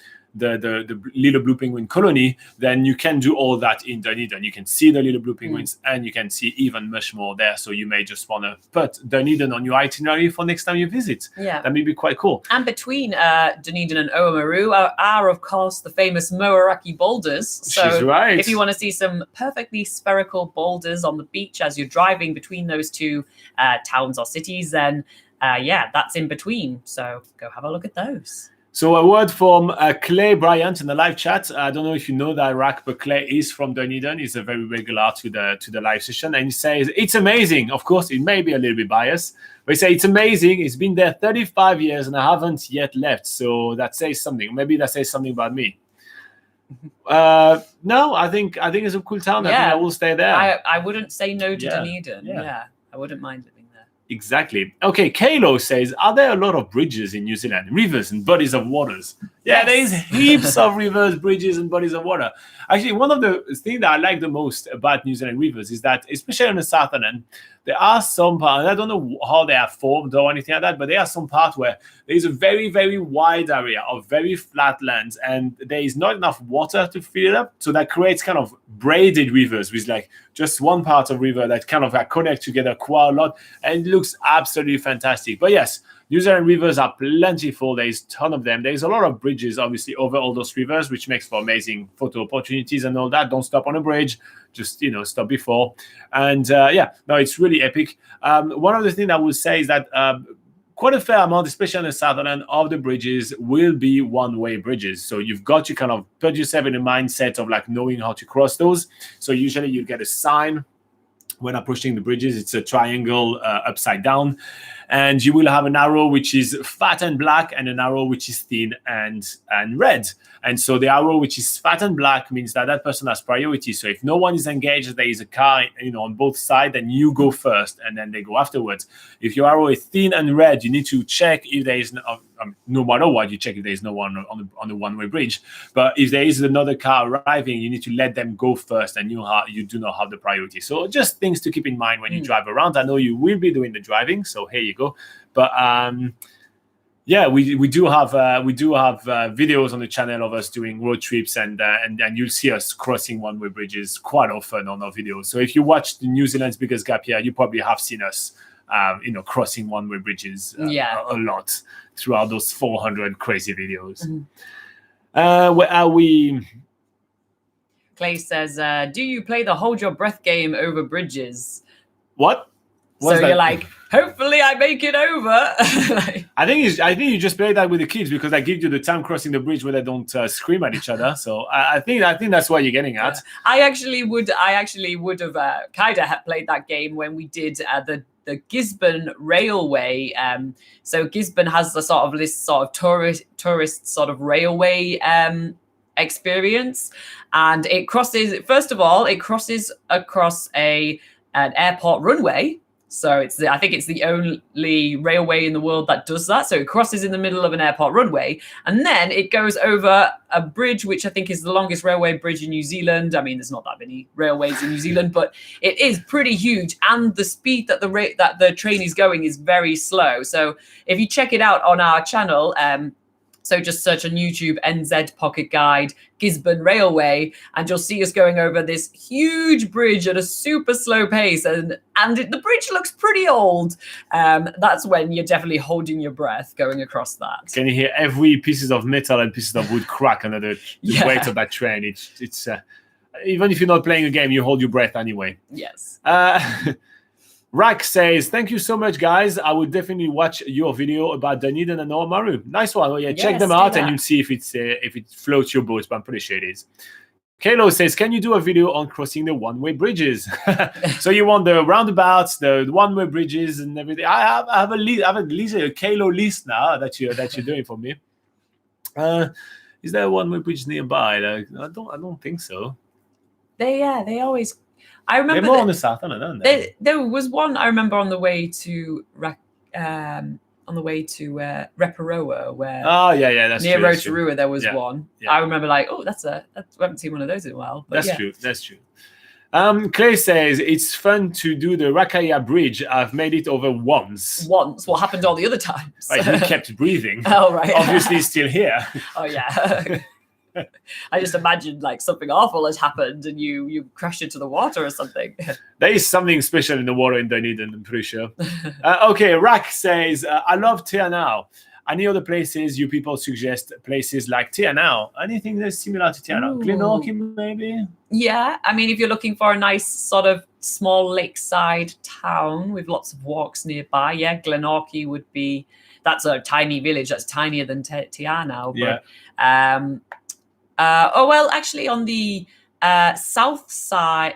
Little Blue Penguin Colony, then you can do all that in Dunedin. You can see the Little Blue Penguins, and you can see even much more there. So you may just want to put Dunedin on your itinerary for next time you visit. Yeah, that may be quite cool. And between Dunedin and Oamaru are of course the famous Moeraki boulders. So she's right. If you want to see some perfectly spherical boulders on the beach as you're driving between those two towns or cities, then that's in between. So go have a look at those. So a word from Clay Bryant in the live chat. I don't know if you know that, Rack, but Clay is from Dunedin. He's a very regular to the live session. And he says, it's amazing. Of course, it may be a little bit biased, but he says, it's amazing. It's been there 35 years and I haven't yet left. So that says something. Maybe that says something about me. No, I think it's a cool town. I think I will stay there. I wouldn't say no to Dunedin. Yeah, I wouldn't mind living there. Exactly. Okay, Kalo says, are there a lot of bridges in New Zealand? Rivers and bodies of waters? Yeah, there's heaps of rivers, bridges, and bodies of water. Actually, one of the things that I like the most about New Zealand rivers is that, especially on the southern end, there are some parts, I don't know how they are formed or anything like that, but there are some parts where there is a very, very wide area of very flat lands, and there is not enough water to fill it up. So that creates kind of braided rivers with like just one part of river that kind of connect together quite a lot, and it looks absolutely fantastic. But yes, New Zealand rivers are plentiful. There's a ton of them. There's a lot of bridges, obviously, over all those rivers, which makes for amazing photo opportunities and all that. Don't stop on a bridge. Just, stop before. And it's really epic. One of the things I would say is that quite a fair amount, especially on the southern end of the bridges, will be one-way bridges. So you've got to kind of put yourself in a mindset of like knowing how to cross those. So usually you get a sign when approaching the bridges. It's a triangle upside down, and you will have an arrow which is fat and black and an arrow which is thin and red. And so the arrow which is fat and black means that person has priority. So if no one is engaged, there is a car on both sides, then you go first and then they go afterwards. If your arrow is thin and red, you need to check if there is no matter what, you check if there is no one on the one-way bridge. But if there is another car arriving, you need to let them go first, and you do not have the priority. So just things to keep in mind when you drive around. I know you will be doing the driving, so here you go. But we do have videos on the channel of us doing road trips, and you'll see us crossing one-way bridges quite often on our videos. So if you watch the New Zealand's Biggest Gap Year, you probably have seen us crossing one-way bridges a lot throughout those 400 crazy videos. Where are we? Clay says, do you play the hold your breath game over bridges? What? So you're like, hopefully I make it over. I think you just play that with the kids because that gives you the time crossing the bridge where they don't scream at each other. So I think that's what you're getting at. I actually would have kind of played that game when we did the Gisborne Railway. So Gisborne has this sort of tourist sort of railway experience, and it crosses. First of all, it crosses across an airport runway. So I think it's the only railway in the world that does that. So it crosses in the middle of an airport runway, and then it goes over a bridge, which I think is the longest railway bridge in New Zealand. I mean, there's not that many railways in New Zealand, but it is pretty huge, and the speed that the train is going is very slow. So if you check it out on our channel, so just search on YouTube, NZ Pocket Guide, Gisborne Railway, and you'll see us going over this huge bridge at a super slow pace. And the bridge looks pretty old. That's when you're definitely holding your breath going across that. Can you hear every pieces of metal and pieces of wood crack under the weight of that train? It's even if you're not playing a game, you hold your breath anyway. Yes. Rack says, thank you so much, guys. I would definitely watch your video about Dunedin and Oamaru. Nice one. Oh, yeah, check them out and you'll see if it floats your boat, but I'm pretty sure it is. Kalo says, can you do a video on crossing the one-way bridges? So you want the roundabouts, the one-way bridges, and everything. I have a Kalo list now that you're doing for me. Is there a one-way bridge nearby? I don't think so. They always. I remember they're more on the south end, aren't they? There was one I remember on the way to Reparoa, where that's near true, Rotorua there was one. Yeah. I remember like, we haven't seen one of those in a while. But That's true. Clay says it's fun to do the Rakaya Bridge. I've made it over once. What happened all the other times? Right, you kept breathing. Oh right. Obviously still here. Oh yeah. I just imagined like something awful has happened and you crashed into the water or something. There is something special in the water in Dunedin, I'm pretty sure. Okay, Rak says, I love Te Anau. Any other places you people suggest places like Te Anau? Anything that's similar to Te Anau? Glenorchy, maybe? Yeah, I mean, if you're looking for a nice sort of small lakeside town with lots of walks nearby, yeah, Glenorchy would be. That's a tiny village. That's tinier than Te Anau. But, actually, on the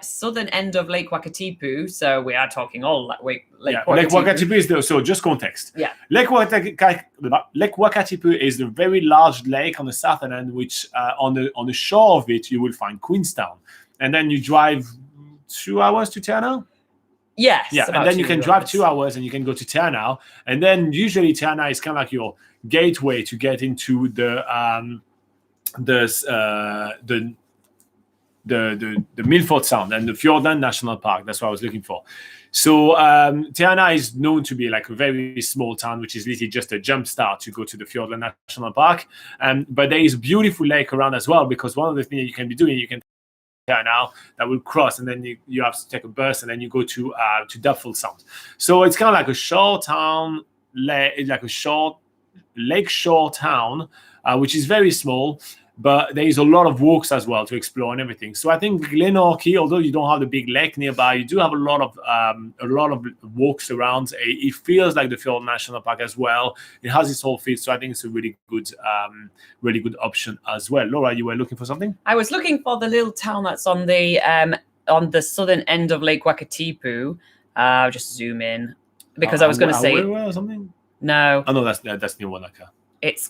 southern end of Lake Wakatipu, so we are talking all Lake Wakatipu. Lake Wakatipu is so just context. Yeah. Lake Wakatipu is the very large lake on the southern end, which on the shore of it you will find Queenstown, and then you drive 2 hours to Te Anau. Yes. Yeah, and then you can drive 2 hours and you can go to Te Anau, and then usually Te Anau is kind of like your gateway to get into the Milford Sound and the Fiordland National Park. That's what I was looking for. So Te Anau is known to be like a very small town, which is literally just a jump start to go to the Fiordland National Park. But there is a beautiful lake around as well, because one of the things you can be doing, you can Te Anau that will cross, and then you have to take a bus, and then you go to Duffield Sound. So it's kind of like a short town, like a short lakeshore town, which is very small. But there is a lot of walks as well to explore and everything. So I think Glenorchy, although you don't have the big lake nearby, you do have a lot of walks around. It feels like the Field National Park as well. It has its whole feel, so I think it's a really good option as well. Laura, you were looking for something? I was looking for the little town that's on the southern end of Lake Wakatipu. I'll just zoom in because I was going to say or something. No. Oh no, that's near Wanaka. It's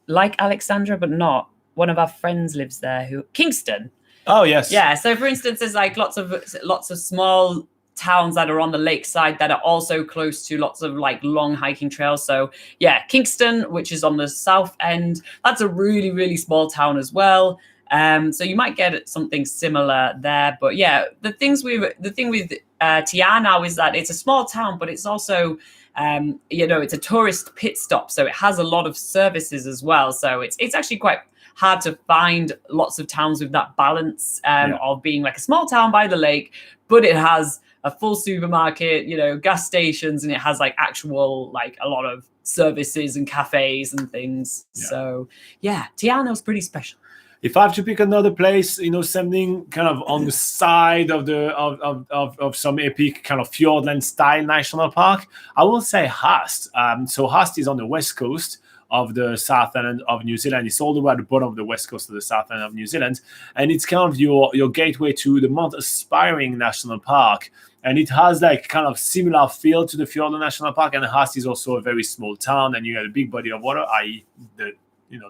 like Alexandra, but not. One of our friends lives there. Kingston. Oh yes. Yeah. So for instance, there's like lots of small towns that are on the lakeside that are also close to lots of like long hiking trails. So yeah, Kingston, which is on the south end, that's a really, really small town as well. So you might get something similar there. But yeah, the thing with Te Anau is that it's a small town, but it's also it's a tourist pit stop, so it has a lot of services as well. So it's actually quite hard to find lots of towns with that balance of being like a small town by the lake, but it has a full supermarket, gas stations, and it has like actual like a lot of services and cafes and things. Yeah. So yeah, Te Anau's pretty special. If I have to pick another place, something kind of on the side of some epic kind of Fiordland style national park, I will say Hast. So Hast is on the west coast of the south end of New Zealand. It's all the way at the bottom of the west coast of the south end of New Zealand, and it's kind of your gateway to the Mount Aspiring National Park. And it has like kind of similar feel to the Fiordland National Park. And Hast is also a very small town, and you have a big body of water, i.e. the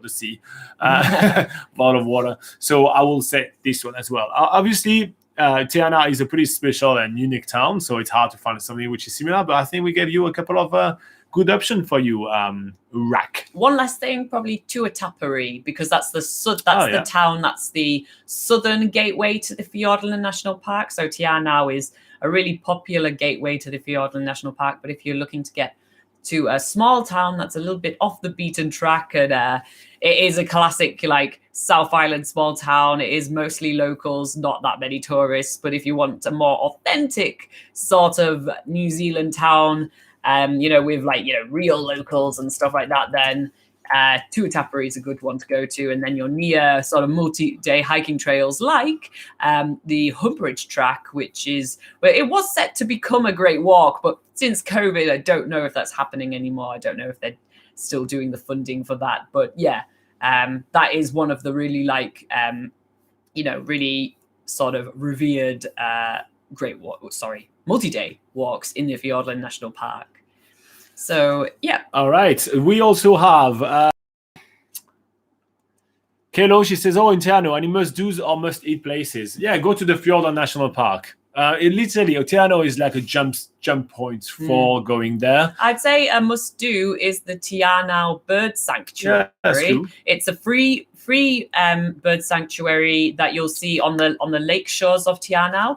sea, a lot of water. So I will say this one as well. Obviously, Te Anau is a pretty special and unique town, so it's hard to find something which is similar. But I think we gave you a couple of good options for you, Rack. One last thing, probably Tuatapere, because that's the town that's the southern gateway to the Fiordland National Park. So Te Anau is a really popular gateway to the Fiordland National Park. But if you're looking to get to a small town that's a little bit off the beaten track, and it is a classic like South Island small town. It is mostly locals, not that many tourists. But if you want a more authentic sort of New Zealand town, with like real locals and stuff like that, then Tuatapere is a good one to go to. And then you're near sort of multi-day hiking trails like the Humperidge track, which is where it was set to become a great walk, but since COVID, I don't know if that's happening anymore. I don't know if they're still doing the funding for that. But yeah, that is one of the really like really sort of revered multi-day walks in the Fiordland National Park. So yeah. All right. We also have Kaylo. She says, "Oh, in Te Anau, any must-dos or must-eat places? Yeah, go to the Fiordland National Park. It literally, Te Anau is like a jump point for going there. I'd say a must-do is the Te Anau Bird Sanctuary. Yeah, that's true. It's a free bird sanctuary that you'll see on the lake shores of Te Anau.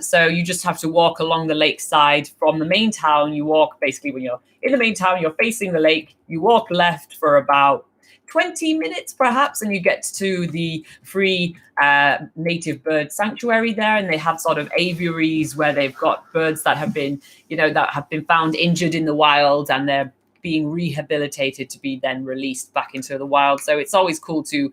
So you just have to walk along the lakeside from the main town. You walk basically when you're in the main town, you're facing the lake. You walk left for about 20 minutes perhaps, and you get to the free native bird sanctuary there, and they have sort of aviaries where they've got birds that have been found injured in the wild, and they're being rehabilitated to be then released back into the wild. So it's always cool to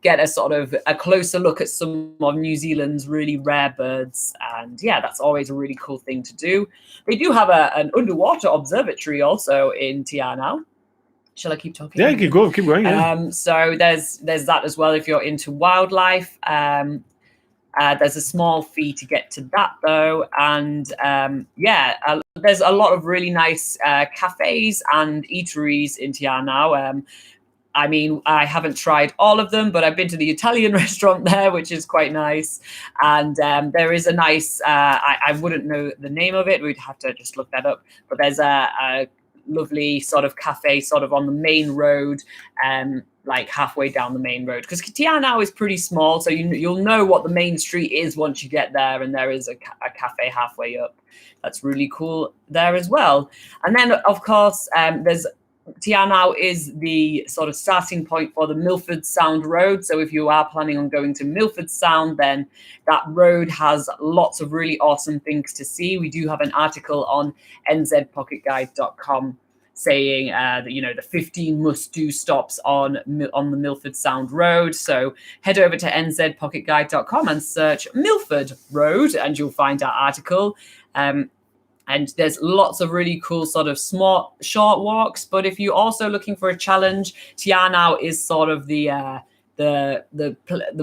get a sort of a closer look at some of New Zealand's really rare birds, and yeah, that's always a really cool thing to do. They do have an underwater observatory also in Te Anau. Shall I keep talking? Yeah, keep going. Yeah. So there's that as well if you're into wildlife. There's a small fee to get to that though, and there's a lot of really nice cafes and eateries in Te Anau. I mean, I haven't tried all of them, but I've been to the Italian restaurant there, which is quite nice. And there is a nice, I wouldn't know the name of it. We'd have to just look that up. But there's a lovely sort of cafe sort of on the main road, like halfway down the main road, because Te Anau is pretty small, so you'll know what the main street is once you get there, and there is a cafe halfway up. That's really cool there as well. And then of course there's Te Anau is the sort of starting point for the Milford Sound Road. So if you are planning on going to Milford Sound, then that road has lots of really awesome things to see. We do have an article on nzpocketguide.com saying that the 15 must-do stops on the Milford Sound Road. So head over to nzpocketguide.com and search Milford Road, and you'll find our article. And there's lots of really cool sort of small, short walks. But if you're also looking for a challenge, Te Anau is sort of the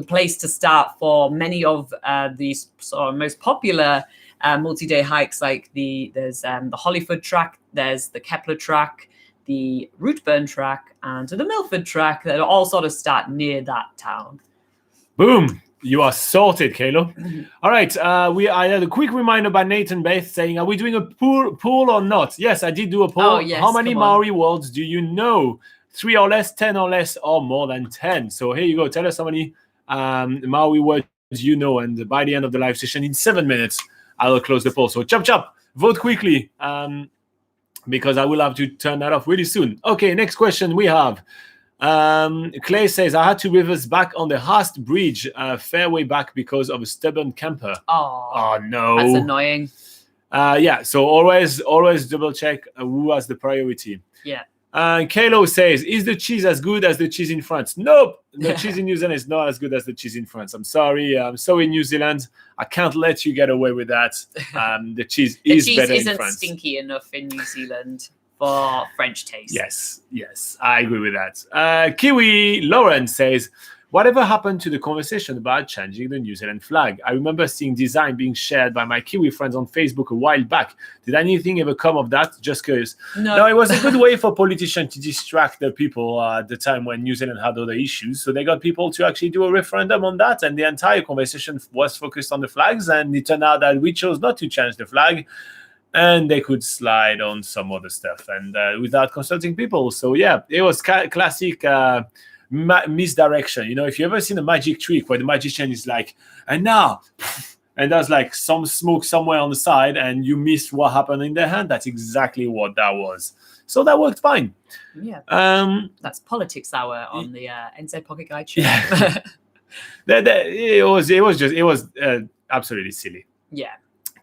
place to start for many of these sort of most popular multi-day hikes. Like there's the Hollyford track, there's the Kepler track, the Rootburn track, and the Milford track that all sort of start near that town. Boom. You are sorted, Kaylo. All right. I had a quick reminder by Nathan Beth saying, are we doing a poll or not? Yes, I did do a poll. Oh, yes, how many Maori words do you know? 3 or less, 10 or less, or more than 10? So here you go. Tell us how many Maori words you know. And by the end of the live session, in 7 minutes, I will close the poll. So chop, vote quickly, because I will have to turn that off really soon. Okay, next question we have. Clay says, I had to reverse back on the Haast Bridge fairway back because of a stubborn camper. Oh no, that's annoying. Yeah, so always double check who has the priority. Yeah. Kaylo says, is the cheese as good as the cheese in France? Nope, the cheese in New Zealand is not as good as the cheese in France. I'm sorry, New Zealand, I can't let you get away with that. The cheese is better in France. The cheese isn't stinky enough in New Zealand for French taste. Yes, I agree with that. Kiwi Lauren says, whatever happened to the conversation about changing the New Zealand flag? I remember seeing design being shared by my Kiwi friends on Facebook a while back. Did anything ever come of that? Just curious. No, it was a good way for politicians to distract the people at the time when New Zealand had other issues. So they got people to actually do a referendum on that, and the entire conversation was focused on the flags, and it turned out that we chose not to change the flag, and they could slide on some other stuff and without consulting people. So yeah, it was classic misdirection. If you ever seen a magic trick where the magician is like, and now, and there's like some smoke somewhere on the side and you missed what happened in their hand, that's exactly what that was. So that worked fine. Yeah. That's Politics Hour on the NZ Pocket Guide show. Yeah. it was absolutely silly. Yeah.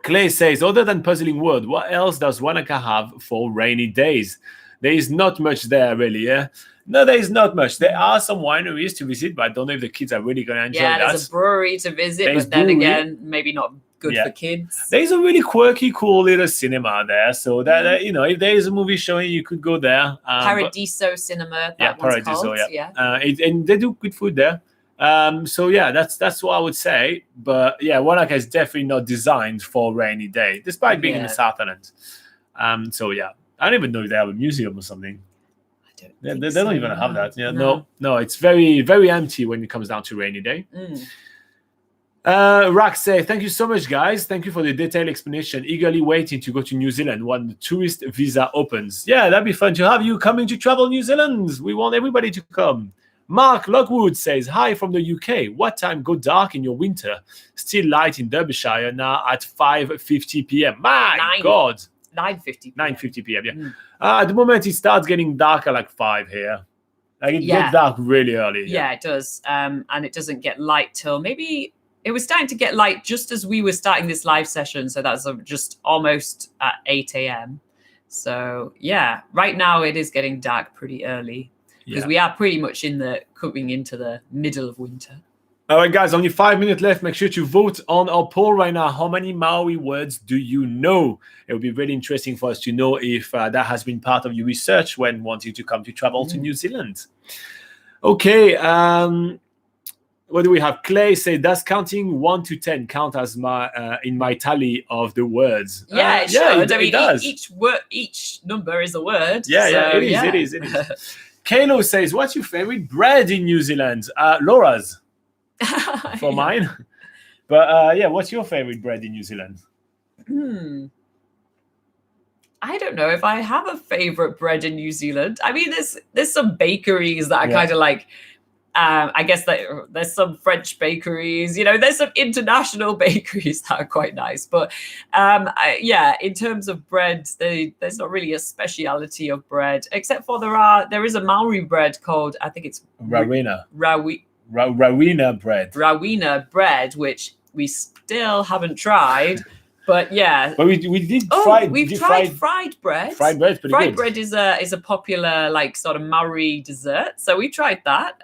Clay says, other than puzzling word, what else does Wanaka have for rainy days? There is not much there, really, yeah? No, there is not much. There are some wineries to visit, but I don't know if the kids are really going to enjoy that. Yeah, there's a brewery to visit, but then again, maybe not good for kids. There's a really quirky, cool little cinema there. So that if there is a movie showing, you could go there. Paradiso Cinema, that one's Paradiso, called. Yeah. And they do good food there. So yeah, that's what I would say. But yeah, Wanaka is definitely not designed for a rainy day, despite being in the Southland. So yeah, I don't even know if they have a museum or something. They don't even have that. Yeah, no, it's very, very empty when it comes down to rainy day. Rack say, thank you so much, guys. Thank you for the detailed explanation. Eagerly waiting to go to New Zealand when the tourist visa opens. Yeah, that'd be fun to have you coming to travel New Zealand. We want everybody to come. Mark Lockwood says, hi from the UK. What time go dark in your winter? Still light in Derbyshire now at 5:50 p.m. My God. 9:50 p.m. Yeah. At the moment, it starts getting dark at like 5 here. Like it gets dark really early. Yeah, it does. And it doesn't get light till maybe it was starting to get light just as we were starting this live session. So that's just almost at 8 a.m. So yeah, right now it is getting dark pretty early because we are pretty much coming into the middle of winter. All right, guys, only 5 minutes left. Make sure to vote on our poll right now. How many Maori words do you know? It would be really interesting for us to know if that has been part of your research when wanting to come to travel to New Zealand. Okay, what do we have? Clay say, does counting 1 to 10 count as in my tally of the words? Yeah, it should. I mean, it does. Each number is a word. Yeah, so, it is. Kalo says, what's your favorite bread in New Zealand? Laura's. For mine. But what's your favorite bread in New Zealand? I don't know if I have a favorite bread in New Zealand. I mean, there's some bakeries that are kind of like, I guess that there's some French bakeries, there's some international bakeries that are quite nice. But in terms of bread, there's not really a speciality of bread, except for there is a Maori bread called, I think it's Rawina. Rawina bread, which we still haven't tried. But yeah, but we did tried fried bread. Fried bread, pretty fried good. bread is a popular like sort of Maori dessert. So we tried that.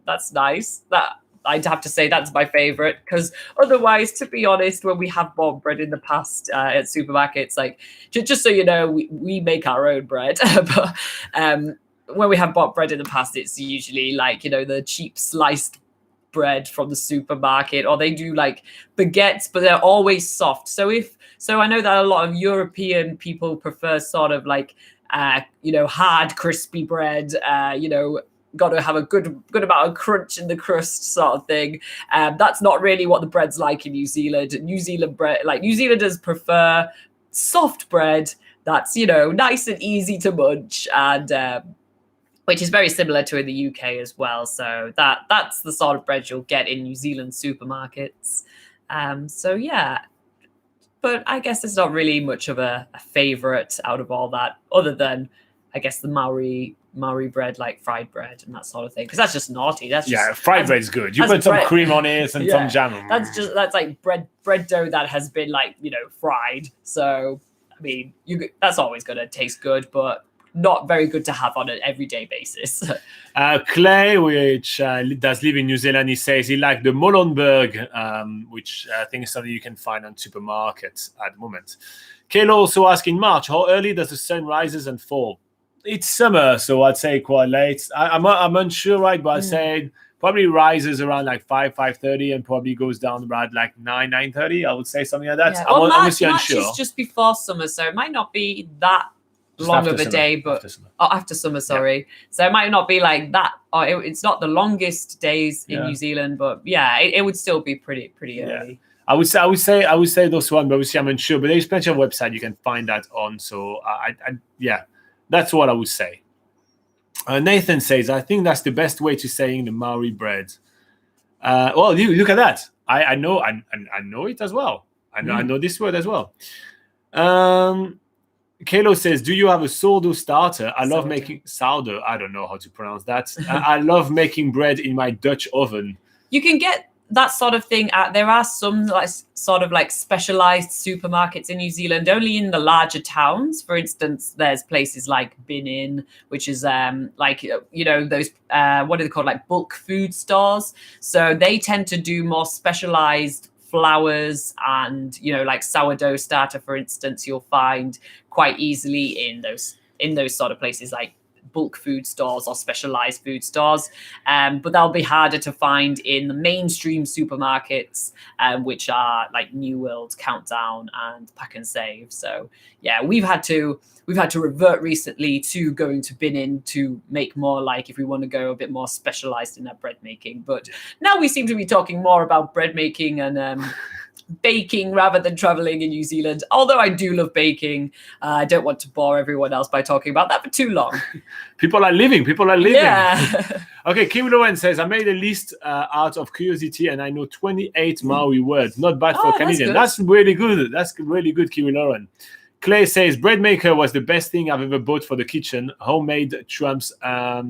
That's nice. That I'd have to say that's my favorite because otherwise, to be honest, when we have bought bread in the past at supermarkets, like just so you know, we make our own bread. But when we have bought bread in the past, it's usually like the cheap sliced bread from the supermarket, or they do like baguettes, but they're always soft. So I know that a lot of European people prefer sort of like hard crispy bread, got to have a good amount of crunch in the crust sort of thing. That's not really what the bread's like in New Zealand. New Zealanders prefer soft bread that's nice and easy to munch, and which is very similar to in the UK as well. So that's the sort of bread you'll get in New Zealand supermarkets. So yeah, but I guess there's not really much of a favorite out of all that, other than I guess the Maori bread, like fried bread and that sort of thing, because that's just naughty. Fried bread's good. You put some cream on it and some jam. That's like bread dough that has been like fried. So I mean, that's always gonna taste good, but not very good to have on an everyday basis. Clay, which does live in New Zealand, he says he liked the Molenberg, which I think is something you can find on supermarkets at the moment. Kayla also asks, in March, how early does the sun rises and fall? It's summer, so I'd say quite late. I'm unsure, right? But I'd say probably rises around like 5:30 and probably goes down around like 9:30. I would say something like that. Yeah. I'm honestly unsure. March is just before summer, so it might not be that long of a day, but after summer, sorry. Yeah. So it might not be like that, or it's not the longest days in New Zealand, but it would still be pretty early. I would say those one, but obviously I'm unsure. But there's plenty of website you can find that on. So that's what I would say. Nathan says, I think that's the best way to saying the Maori bread. Well, you look at that. I know it as well. I know this word as well. Kalo says, do you have a sourdough starter? I love making sourdough. I don't know how to pronounce that. I love making bread in my Dutch oven. You can get that sort of thing. There are some sort of specialized supermarkets in New Zealand, only in the larger towns. For instance, there's places like Binin, which is those what are they called, like bulk food stores. So they tend to do more specialized flours and like sourdough starter, for instance, you'll find quite easily in those sort of places like bulk food stores or specialized food stores, but they'll be harder to find in the mainstream supermarkets, which are like New World, Countdown, and Pack and Save. So yeah, we've had to revert recently to going to bin in to make more, like, if we want to go a bit more specialized in our bread making. But now we seem to be talking more about bread making and baking rather than traveling in New Zealand. Although I do love baking, I don't want to bore everyone else by talking about that for too long. People are living. Yeah. Okay, Kim Lowen says, I made a list out of curiosity and I know 28 Maori words. Not bad for a Canadian. That's really good. That's really good, Kim Lowen. Clay says, bread maker was the best thing I've ever bought for the kitchen. Homemade trumps all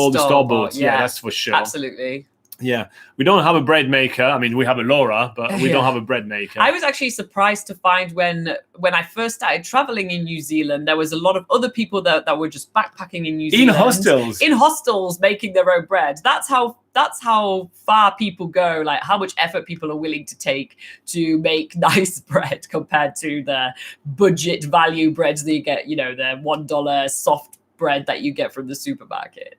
the store-bought. Yeah, that's for sure. Absolutely. Yeah, we don't have a bread maker. I mean, we have a Laura, but we don't have a bread maker. I was actually surprised to find when I first started traveling in New Zealand, there was a lot of other people that were just backpacking in New Zealand. In hostels, making their own bread. That's how far people go, like how much effort people are willing to take to make nice bread compared to the budget value breads that you get, the $1 soft bread that you get from the supermarket.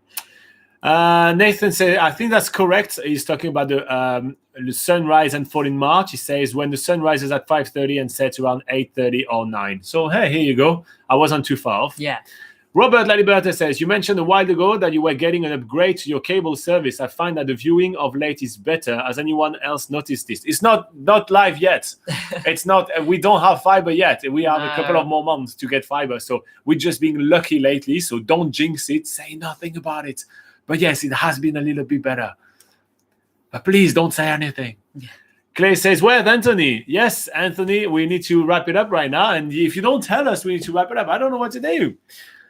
Nathan said, I think that's correct. He's talking about the sunrise and fall in March. He says when the sun rises at 5:30 and sets around 8:30 or 9. So, hey, here you go. I wasn't too far off. Yeah. Robert Laliberta says, you mentioned a while ago that you were getting an upgrade to your cable service. I find that the viewing of late is better. Has anyone else noticed this? It's not live yet. It's not. We don't have fiber yet. We have a couple of more months to get fiber. So we're just being lucky lately. So don't jinx it. Say nothing about it. But yes, it has been a little bit better. But please don't say anything. Yeah. Clay says, where's Anthony? Yes, Anthony, we need to wrap it up right now. And if you don't tell us, we need to wrap it up. I don't know what to do.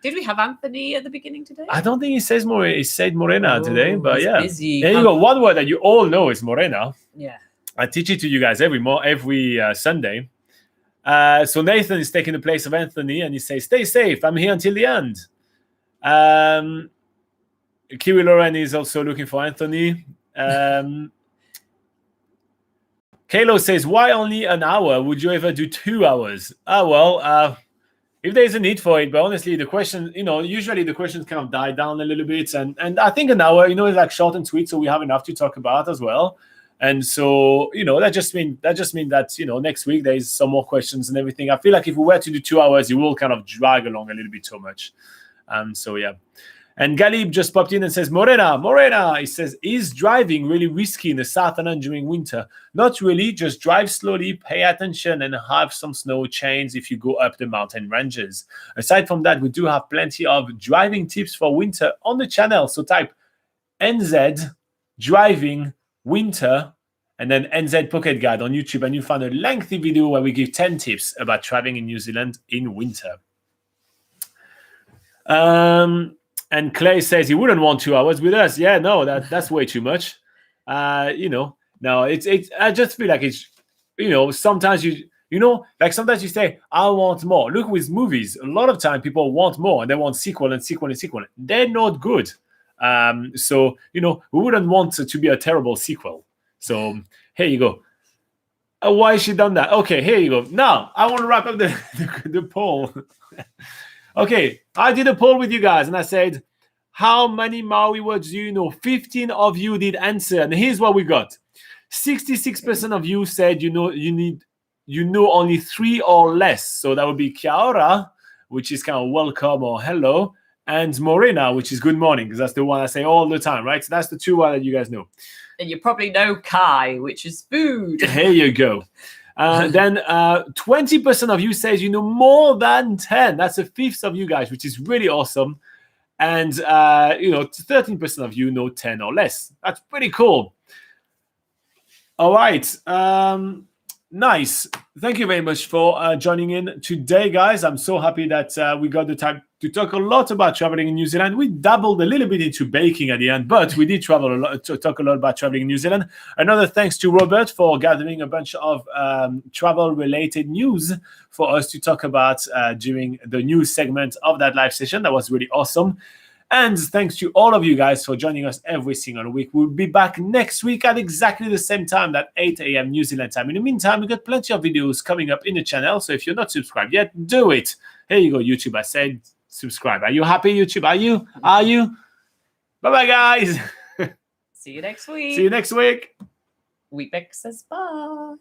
Did we have Anthony at the beginning today? I don't think he said Morena today, but yeah. Busy. There you go. One word that you all know is Morena. Yeah. I teach it to you guys every Sunday. So Nathan is taking the place of Anthony, and he says, stay safe. I'm here until the end. Kiwi Lauren is also looking for Anthony. Kalo says, why only an hour? Would you ever do 2 hours? If there's a need for it, but honestly, the question, usually the questions kind of die down a little bit. And I think an hour, is like short and sweet, so we have enough to talk about as well. And so, that just means that, next week there is some more questions and everything. I feel like if we were to do 2 hours, it will kind of drag along a little bit too much. So, yeah. And Galib just popped in and says, Morena. He says, is driving really risky in the Southern Island during winter? Not really. Just drive slowly, pay attention, and have some snow chains if you go up the mountain ranges. Aside from that, we do have plenty of driving tips for winter on the channel. So type NZ driving winter and then NZ Pocket Guide on YouTube, and you find a lengthy video where we give 10 tips about traveling in New Zealand in winter. And Clay says he wouldn't want 2 hours with us. Yeah, no, that's way too much. No, it's. I just feel like it's. Sometimes sometimes you say I want more. Look with movies, a lot of time people want more and they want sequel and sequel and sequel. They're not good. So we wouldn't want to be a terrible sequel. So here you go. Why has she done that? Okay, here you go. Now I want to wrap up the poll. Okay, I did a poll with you guys, and I said, how many Maori words do you know? 15 of you did answer, and here's what we got. 66% of you said you know only 3 or less. So that would be kia ora, which is kind of welcome or hello, and morena, which is good morning, because that's the one I say all the time, right? So that's the 2 that you guys know. And you probably know kai, which is food. Here you go. Then 20% of you says you know more than 10. That's a fifth of you guys, which is really awesome. And 13% of you know 10 or less. That's pretty cool. All right. Nice. Thank you very much for joining in today, guys. I'm so happy that we got the time to talk a lot about traveling in New Zealand. We dabbled a little bit into baking at the end, but we did talk a lot about traveling in New Zealand. Another thanks to Robert for gathering a bunch of travel-related news for us to talk about during the news segment of that live session. That was really awesome. And thanks to all of you guys for joining us every single week. We'll be back next week at exactly the same time, at 8 a.m. New Zealand time. In the meantime, we've got plenty of videos coming up in the channel. So if you're not subscribed yet, do it. Here you go, YouTube. I said subscribe. Are you happy, YouTube? Are you? Bye-bye, guys. See you next week. See you next week. Weekbeck says bye.